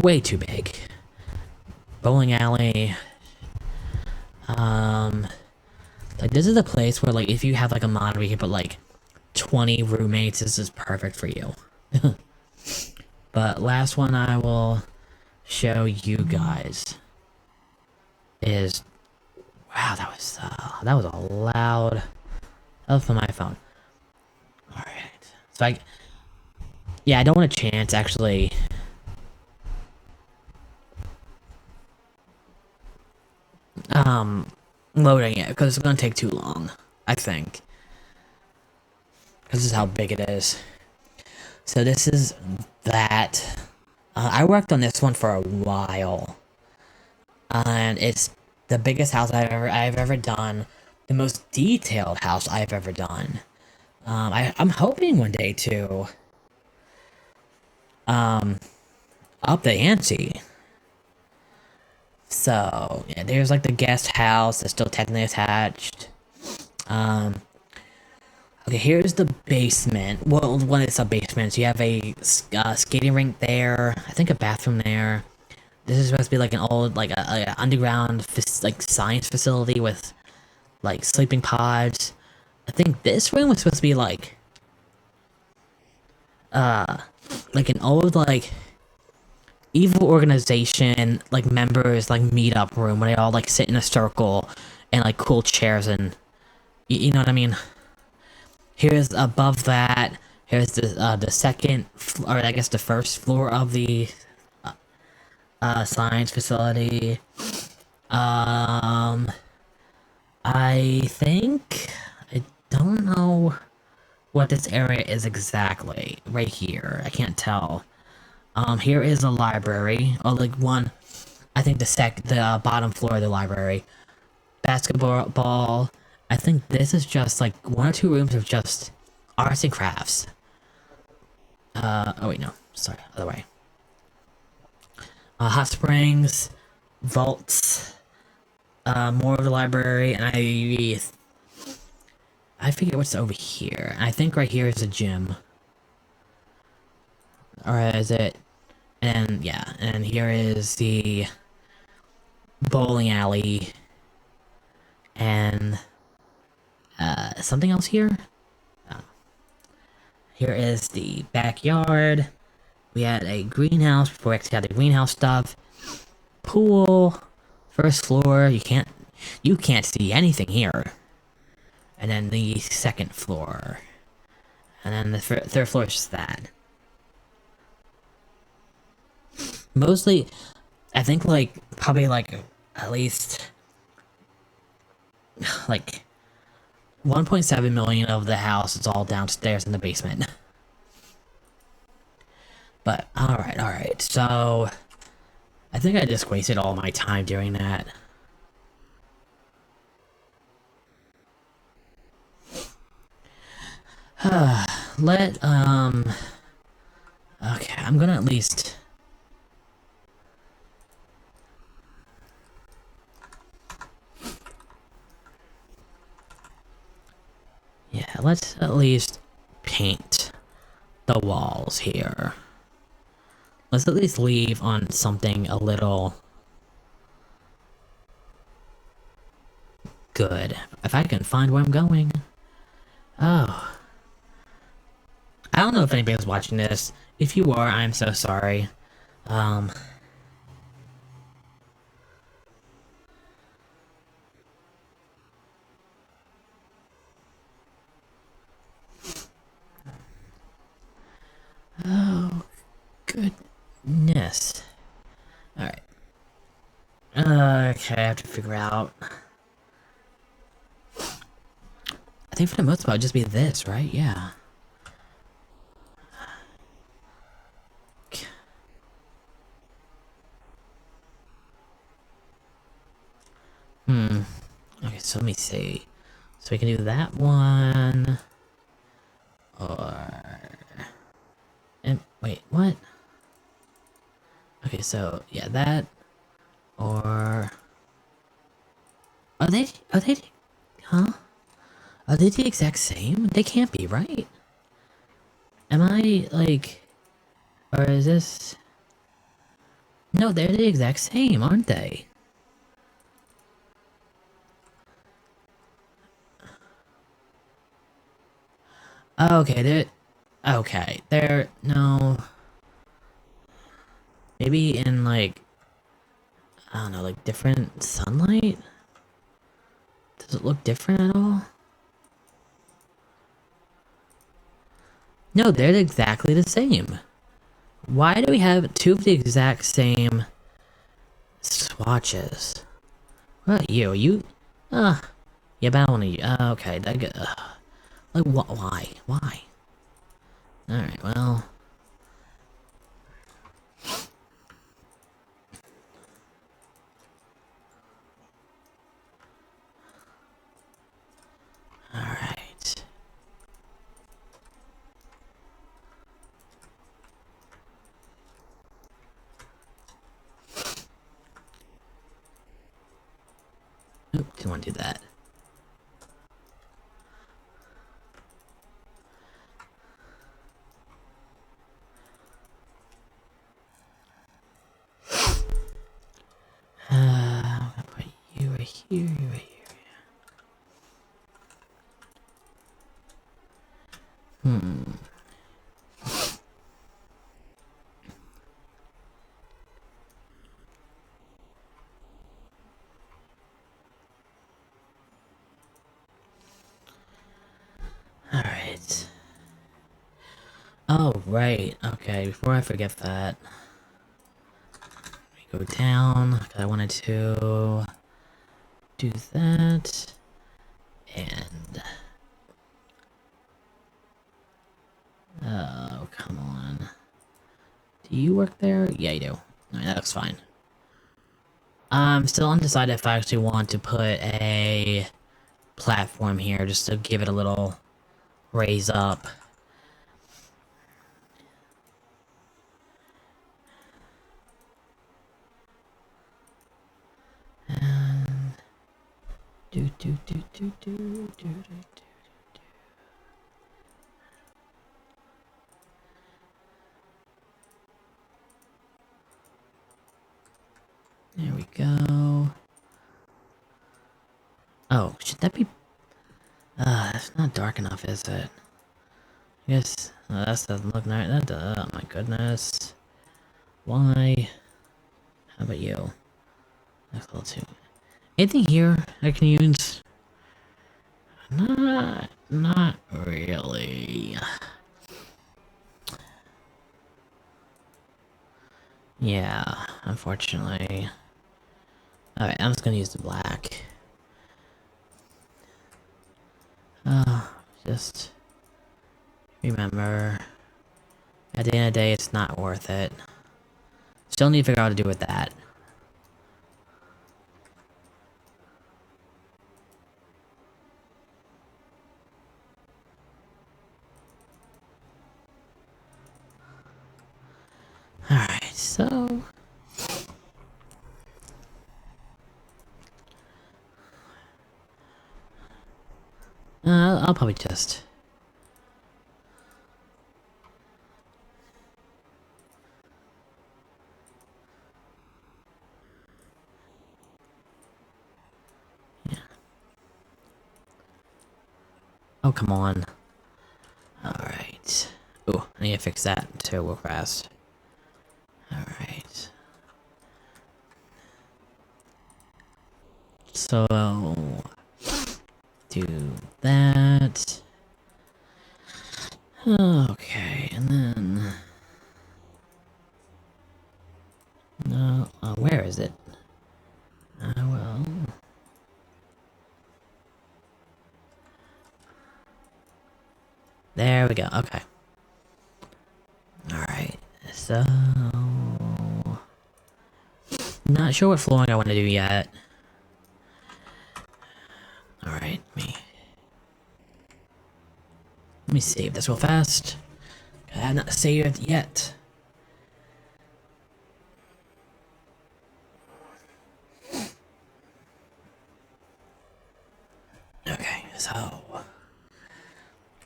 way too big. Bowling alley. Like this is a place where like if you have like a mod where you can put like 20 roommates, this is perfect for you. But last one I will show you guys is, wow, that was a loud. That was from my phone. All right, so I don't want a chance actually. Loading it because it's gonna take too long, I think. This is how big it is. So this is that. I worked on this one for a while, and it's the biggest house I've ever done, the most detailed house I've ever done. I'm hoping one day to up the ante. So yeah, there's like the guest house that's still technically attached. Okay, here's the basement. Well, one is a basement. So you have a skating rink there. I think a bathroom there. This is supposed to be like an old, like a underground, like science facility with like sleeping pods. I think this room was supposed to be like an old like evil organization like members like meetup room where they all like sit in a circle and like cool chairs and you know what I mean. Here's above that. Here's the second, or I guess the first floor of the science facility. I think I don't know what this area is exactly. Right here, I can't tell. Here is a library, or like one. I think the bottom floor of the library. Basketball. I think this is just like one or two rooms of just arts and crafts. Oh wait, no. Sorry, other way. Hot springs, vaults, more of the library, and I forget what's over here. I think right here is a gym. Or is it? And yeah, and here is the bowling alley. And something else here? Here is the backyard. We had a greenhouse before we actually had the greenhouse stuff. Pool. First floor. You can't see anything here. And then the second floor. And then the third floor is just that. Mostly, I think like, probably like, at least like 1.7 million of the house is all downstairs in the basement. But alright, so I think I just wasted all my time doing that. Okay, I'm gonna at least let's at least paint the walls here. Let's at least leave on something a little good. If I can find where I'm going. Oh. I don't know if anybody's watching this. If you are, I'm so sorry. Oh, goodness. Alright. Okay, I have to figure out. I think for the most part, it'll just be this, right? Yeah. Okay, so let me see. So we can do that one. Or... And, wait, what? Okay, so, yeah, that. Or... Are they, huh? Are they the exact same? They can't be, right? Am I, like... Or is this... No, they're the exact same, aren't they? Okay, okay, they're... No... Maybe in, like... I don't know, like, different sunlight? Does it look different at all? No, they're exactly the same. Why do we have two of the exact same swatches? What, you? You... yeah, but I don't wanna... okay, like, why? Why? Alright, well... Alright. Oop, didn't want to do that. I'm gonna put you right here, you right here. Alright. Oh, right. Okay, before I forget that. Let me go down, because I wanted to do that. And... oh, come on. Do you work there? Yeah, you do. Alright, that looks fine. I'm still undecided if I actually want to put a platform here, just to give it a little raise up. And... do. There we go. Oh, should that be... that's not dark enough, is it? I guess... that doesn't look nice. That oh my goodness. Why? How about you? That's a little too... anything here I can use? Not really. Yeah, unfortunately. Alright, I'm just gonna use the black. Just... remember... at the end of the day, it's not worth it. Still need to figure out what to do with that. Alright, so... I'll probably just... yeah. Oh, come on. Alright. Ooh, I need to fix that too real fast. Alright. So... do that. Okay, and then... no, where is it? Well... there we go, okay. Alright, so... not sure what flooring I want to do yet. Alright, let me save this real fast. I have not saved it yet. Okay, so...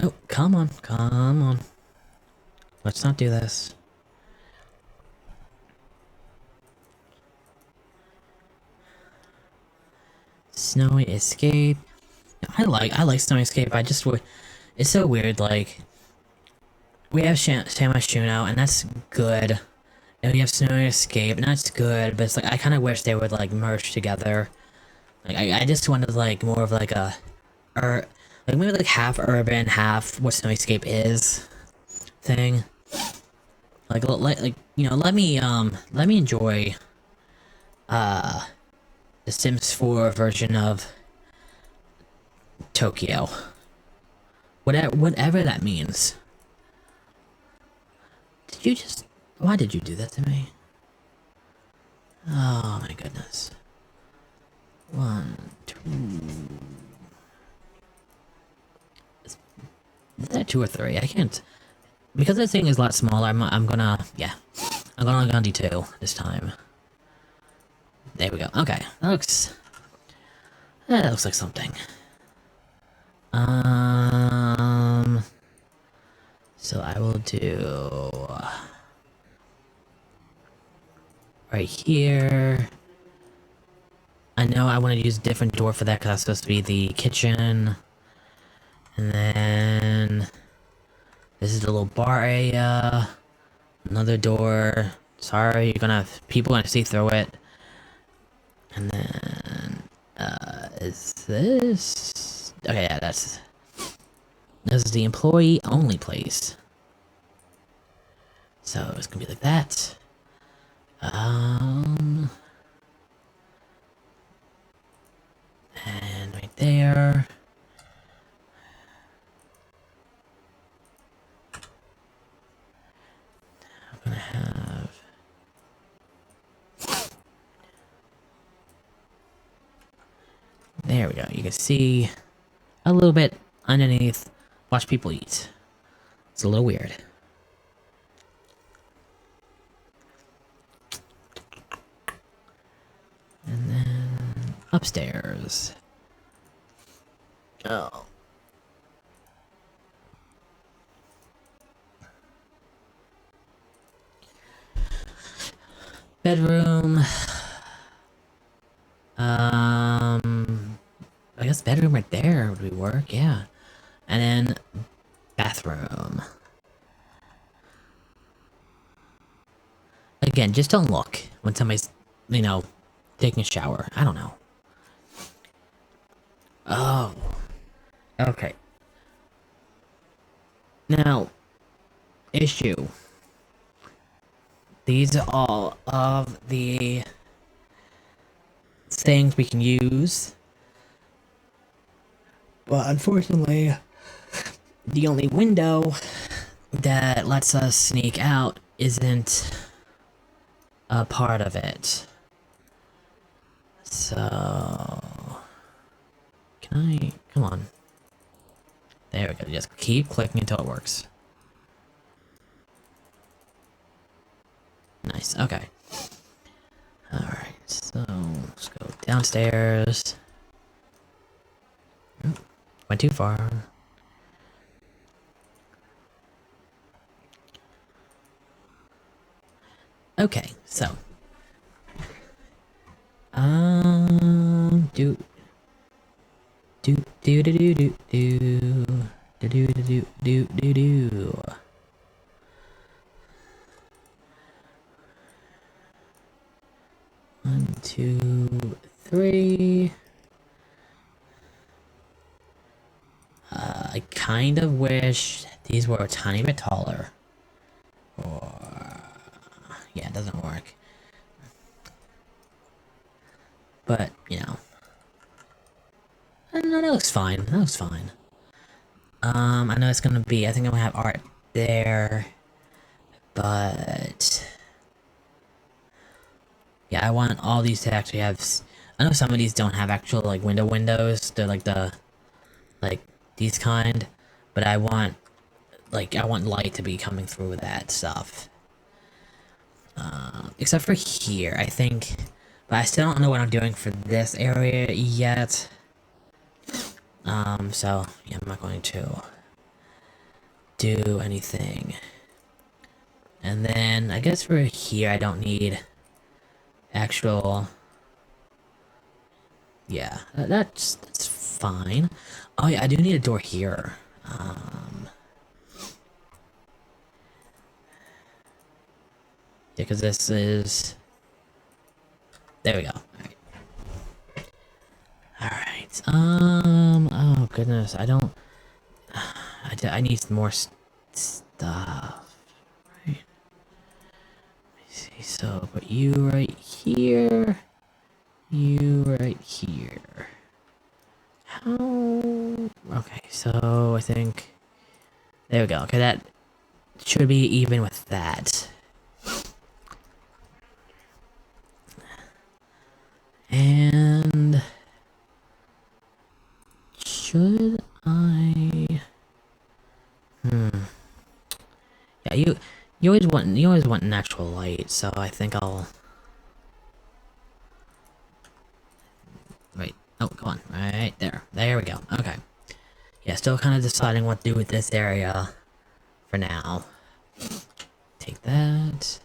oh, come on, come on. Let's not do this. Snowy Escape. I like Snowy Escape. It's so weird. Like we have Samurai Shuno, and that's good. And we have Snowy Escape, and that's good. But it's like I kind of wish they would like merge together. Like I just wanted like more of like a, like maybe like half urban, half what Snowy Escape is, thing. Like you know, let me enjoy the Sims 4 version of Tokyo. Whatever that means. Did you just... Why did you do that to me? Oh my goodness. 1, 2... Is that 2 or 3? I can't... Because this thing is a lot smaller, I'm gonna... Yeah. I'm gonna do 2 this time. There we go. Okay. That looks like something. So I will do right here. I know I want to use a different door for that because that's supposed to be the kitchen. And then this is the little bar area. Another door. Sorry, people gonna see through it. And then is this... Okay, yeah, this is the employee only place. So it's gonna be like that. And right there. I'm gonna have... There we go. You can see a little bit underneath. Watch people eat. It's a little weird. And then upstairs. Oh. Bedroom. I guess bedroom right there would work, yeah. And then bathroom. Again, just don't look when somebody's, you know, taking a shower. I don't know. Oh. Okay. Now, issue. These are all of the things we can use. But unfortunately, the only window that lets us sneak out isn't a part of it. So... Can I... Come on. There we go. Just keep clicking until it works. Nice. Okay. Alright, so... Let's go downstairs. Oop, went too far. Okay, so... do... Do do do do do do do do do do do do. 1, 2, 3. I kind of wish these were a tiny bit taller. Or... Yeah, it doesn't work. But, you know. No, that looks fine. That looks fine. I know it's gonna be... I think I'm gonna have art there. But... Yeah, I want all these to actually have... I know some of these don't have actual, like, windows. They're like the... Like, these kind. But I want... Like, I want light to be coming through that stuff. Except for here, I think... But I still don't know what I'm doing for this area yet. So, yeah, I'm not going to... do anything. And then, I guess for here, I don't need... actual... Yeah, that's fine. Oh yeah, I do need a door here. Yeah, because this is... There we go. Alright. Oh goodness, I don't... I need more stuff. Right? Let me see, so put you right here. You right here. How... Okay, so I think... There we go. Okay, that should be even with that. And... Should I... Yeah, you always want natural light, so I think I'll... Wait. Oh, come on. Right there. There we go. Okay. Yeah, still kind of deciding what to do with this area for now. Take that.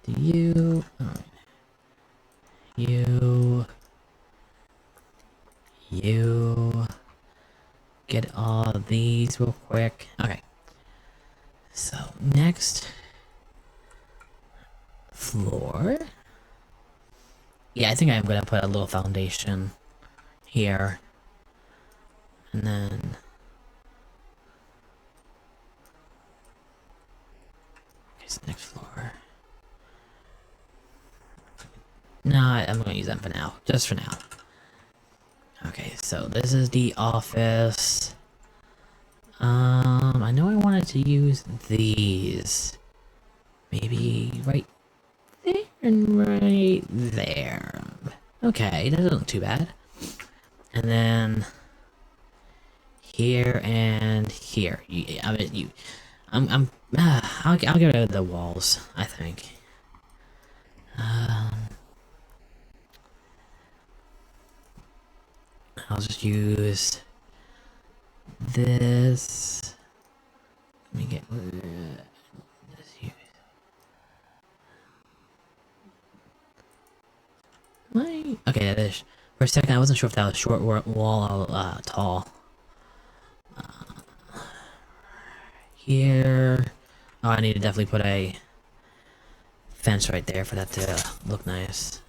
Do you... Alright. You... Get all these real quick. Okay. So, next... Floor? Yeah, I think I'm gonna put a little foundation here. And then... Okay, so next floor. No, I'm gonna use them for now. Just for now. Okay, so this is the office. I know I wanted to use these. Maybe right there and right there. Okay, that doesn't look too bad. And then here and here. I mean, I'll get rid of the walls, I think. I'll just use this. Let me get this here. Okay, that is. For a second, I wasn't sure if that was short wall or tall. Here. Oh, I need to definitely put a fence right there for that to look nice.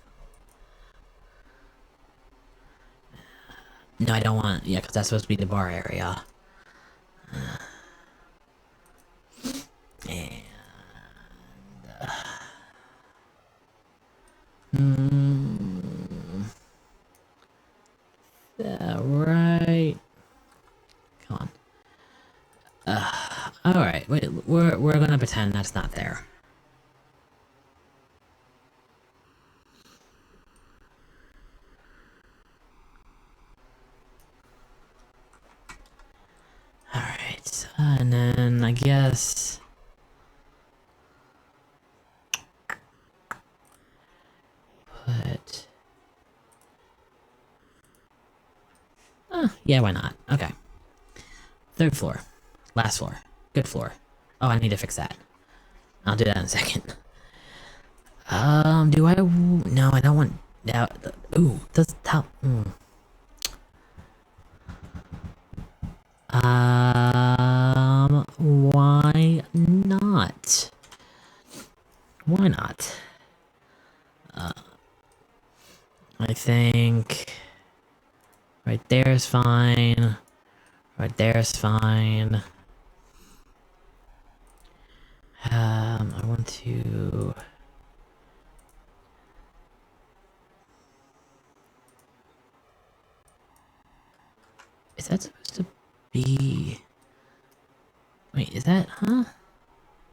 No, I don't want... Yeah, because that's supposed to be the bar area. And... right... Come on. Alright, wait, we're gonna pretend that's not there. Alright, and then I guess... Put... yeah, why not? Okay. Third floor. Last floor. Good floor. Oh, I need to fix that. I'll do that in a second. Do I... No, I don't want... Ooh, does that... Why not? Why not? I think... Right there is fine. Right there is fine. I want to... Is that supposed to be... Wait, is that... Huh?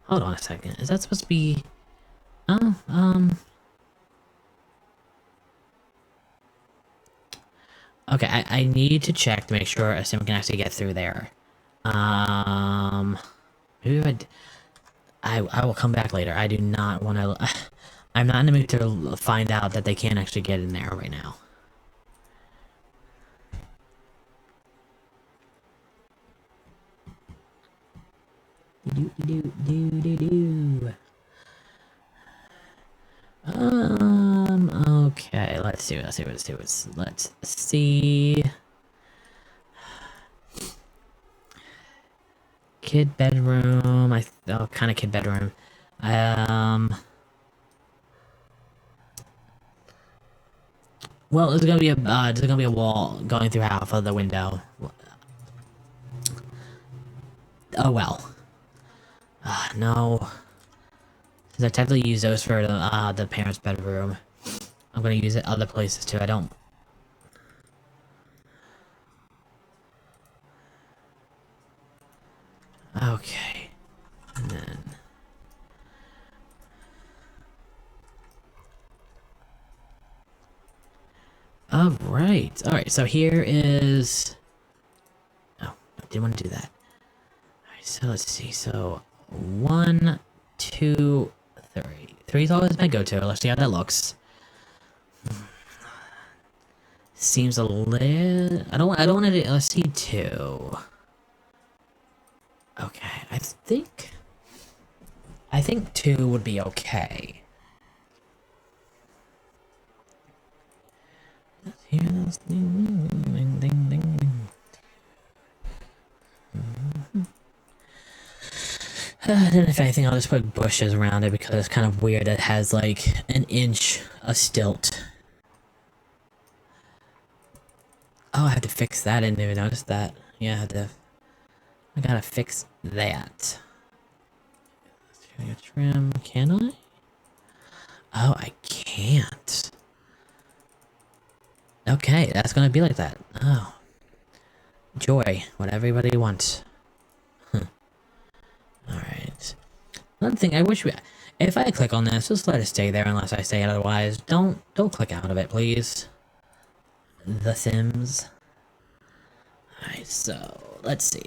Hold on a second. Is that supposed to be... Okay, I need to check to make sure a sim can actually get through there. Maybe I will come back later. I do not want to... I'm not in the mood to find out that they can't actually get in there right now. Okay, let's see. Kid bedroom, kind of kid bedroom. Well, there's gonna be a wall going through half of the window. Oh well. No. Since I technically use those for the parents' bedroom, I'm gonna use it other places too. I don't. Okay. And then. Alright. Alright, so here is. Oh, I didn't want to do that. Alright, so let's see. So, 1, 2, 3. 3 is always my go-to. Let's see how that looks. Seems a little. I don't want to. Let's see 2. Okay, I think 2 would be okay. Hear those ding ding ding ding ding. Then if anything, I'll just put bushes around it because it's kind of weird. It has like an inch of stilt. Oh, I have to fix that. I didn't even notice that. Yeah, I gotta fix that. Trim, can I? Oh, I can't. Okay, that's gonna be like that. Oh. Joy, what everybody wants. Alright. Another thing, I wish if I click on this, just let it stay there unless I say it otherwise. Don't click out of it, please. The Sims. Alright, so, let's see.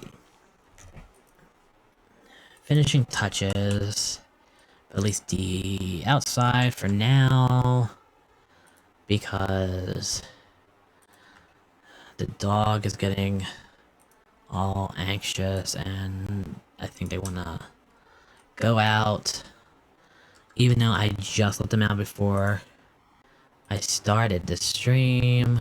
Finishing touches. At least the outside for now. Because the dog is getting all anxious and I think they wanna go out. Even though I just let them out before I started the stream.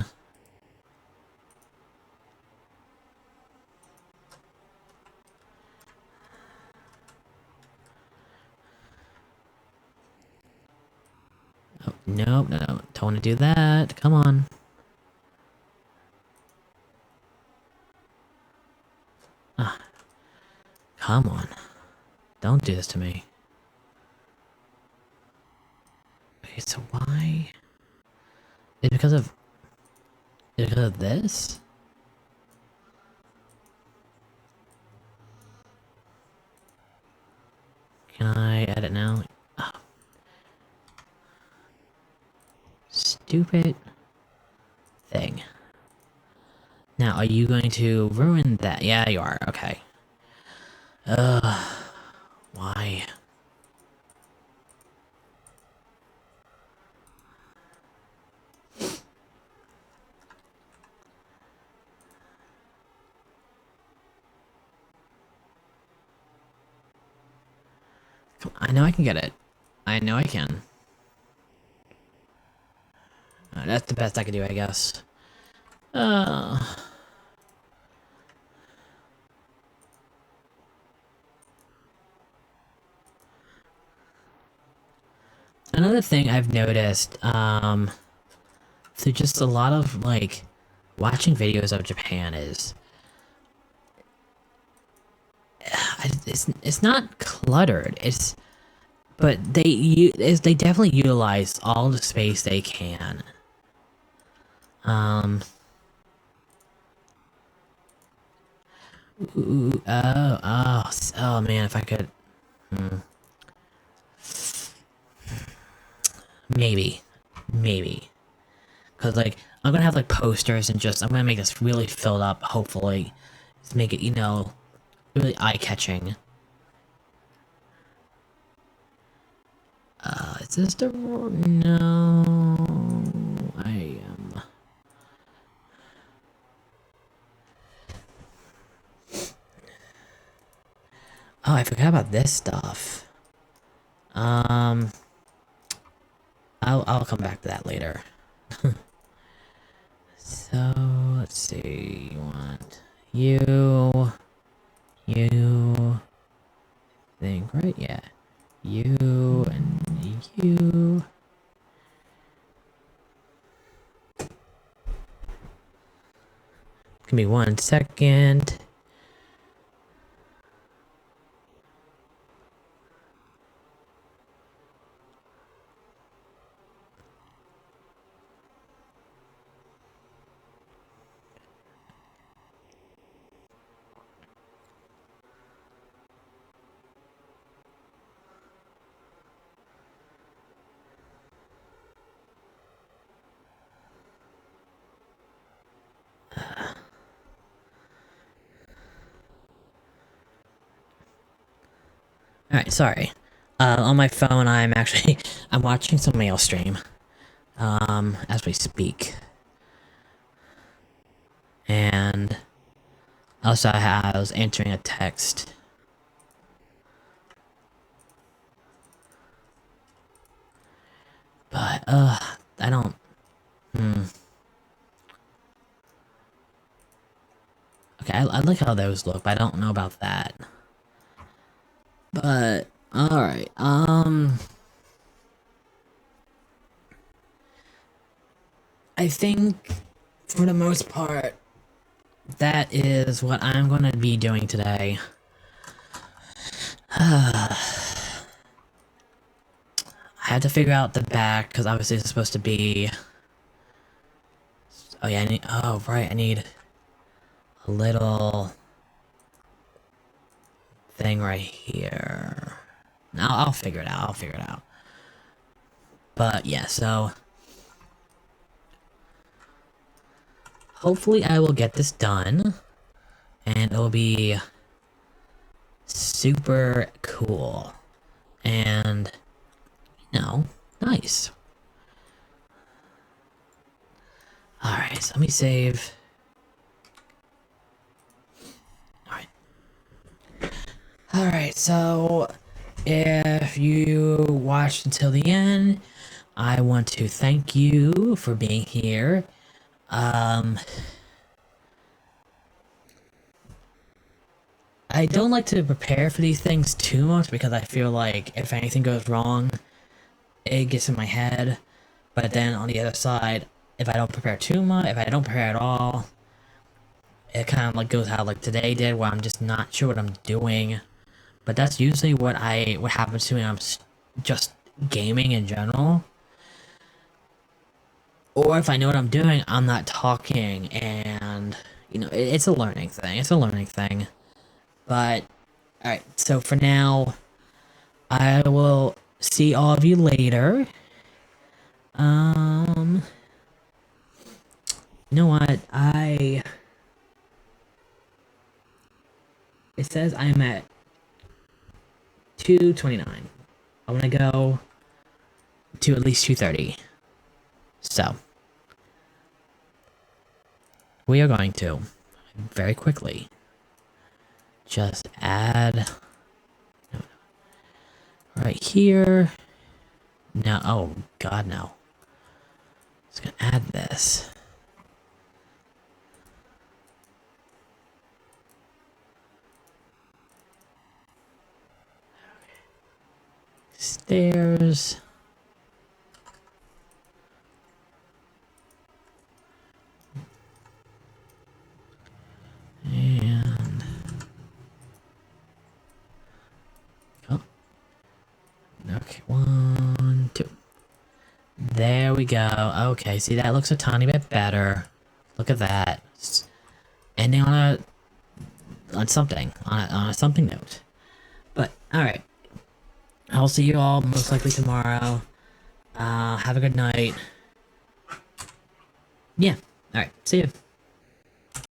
Oh, no, don't want to do that. Come on. Ah, come on. Don't do this to me. Okay, so why? Is it because of this? Can I edit now? Oh. Stupid thing. Now, are you going to ruin that? Yeah, you are. Okay. Why? I know I can get it. I know I can. That's the best I can do, I guess. Another thing I've noticed, through just a lot of, like, watching videos of Japan is... It's not cluttered, but they definitely utilize all the space they can. Oh man, if I could... Maybe. Because, like, I'm gonna have, like, posters and I'm gonna make this really filled up, hopefully. To make it, you know, really eye-catching. Is this the... No... I am... Oh, I forgot about this stuff. I'll come back to that later. So, let's see, you want you, think, right? Yeah. You, and you. Give me 1 second. Alright, sorry. On my phone, I'm actually I'm watching somebody else stream. As we speak. And also I was answering a text. But I don't Okay, I like how those look, but I don't know about that. But alright, I think for the most part that is what I'm gonna be doing today. I had to figure out the back because obviously it's supposed to be. Oh yeah, I need. Oh right, I need a little thing right here. Now I'll figure it out. I'll figure it out. But yeah, so hopefully I will get this done, and it'll be super cool, and you know, nice. Alright, so let me save. Alright, so if you watched until the end, I want to thank you for being here. I don't like to prepare for these things too much because I feel like if anything goes wrong, it gets in my head. But then on the other side, if I don't prepare too much, if I don't prepare at all, it kind of like goes out like today did, where I'm just not sure what I'm doing. But that's usually what happens to me when I'm just gaming in general. Or if I know what I'm doing, I'm not talking, and you know, it's a learning thing. It's a learning thing. But alright, so for now, I will see all of you later. You know what? It says I'm at 2:29. I want to go to at least 2:30. So, we are going to, very quickly, just add right here. No, oh god, no. Just gonna add this. Stairs. And oh, okay, 1, 2. There we go. Okay, see, that looks a tiny bit better. Look at that. It's ending on something on a something note. But all right, I'll see you all most likely tomorrow. Have a good night. Yeah. All right. See you.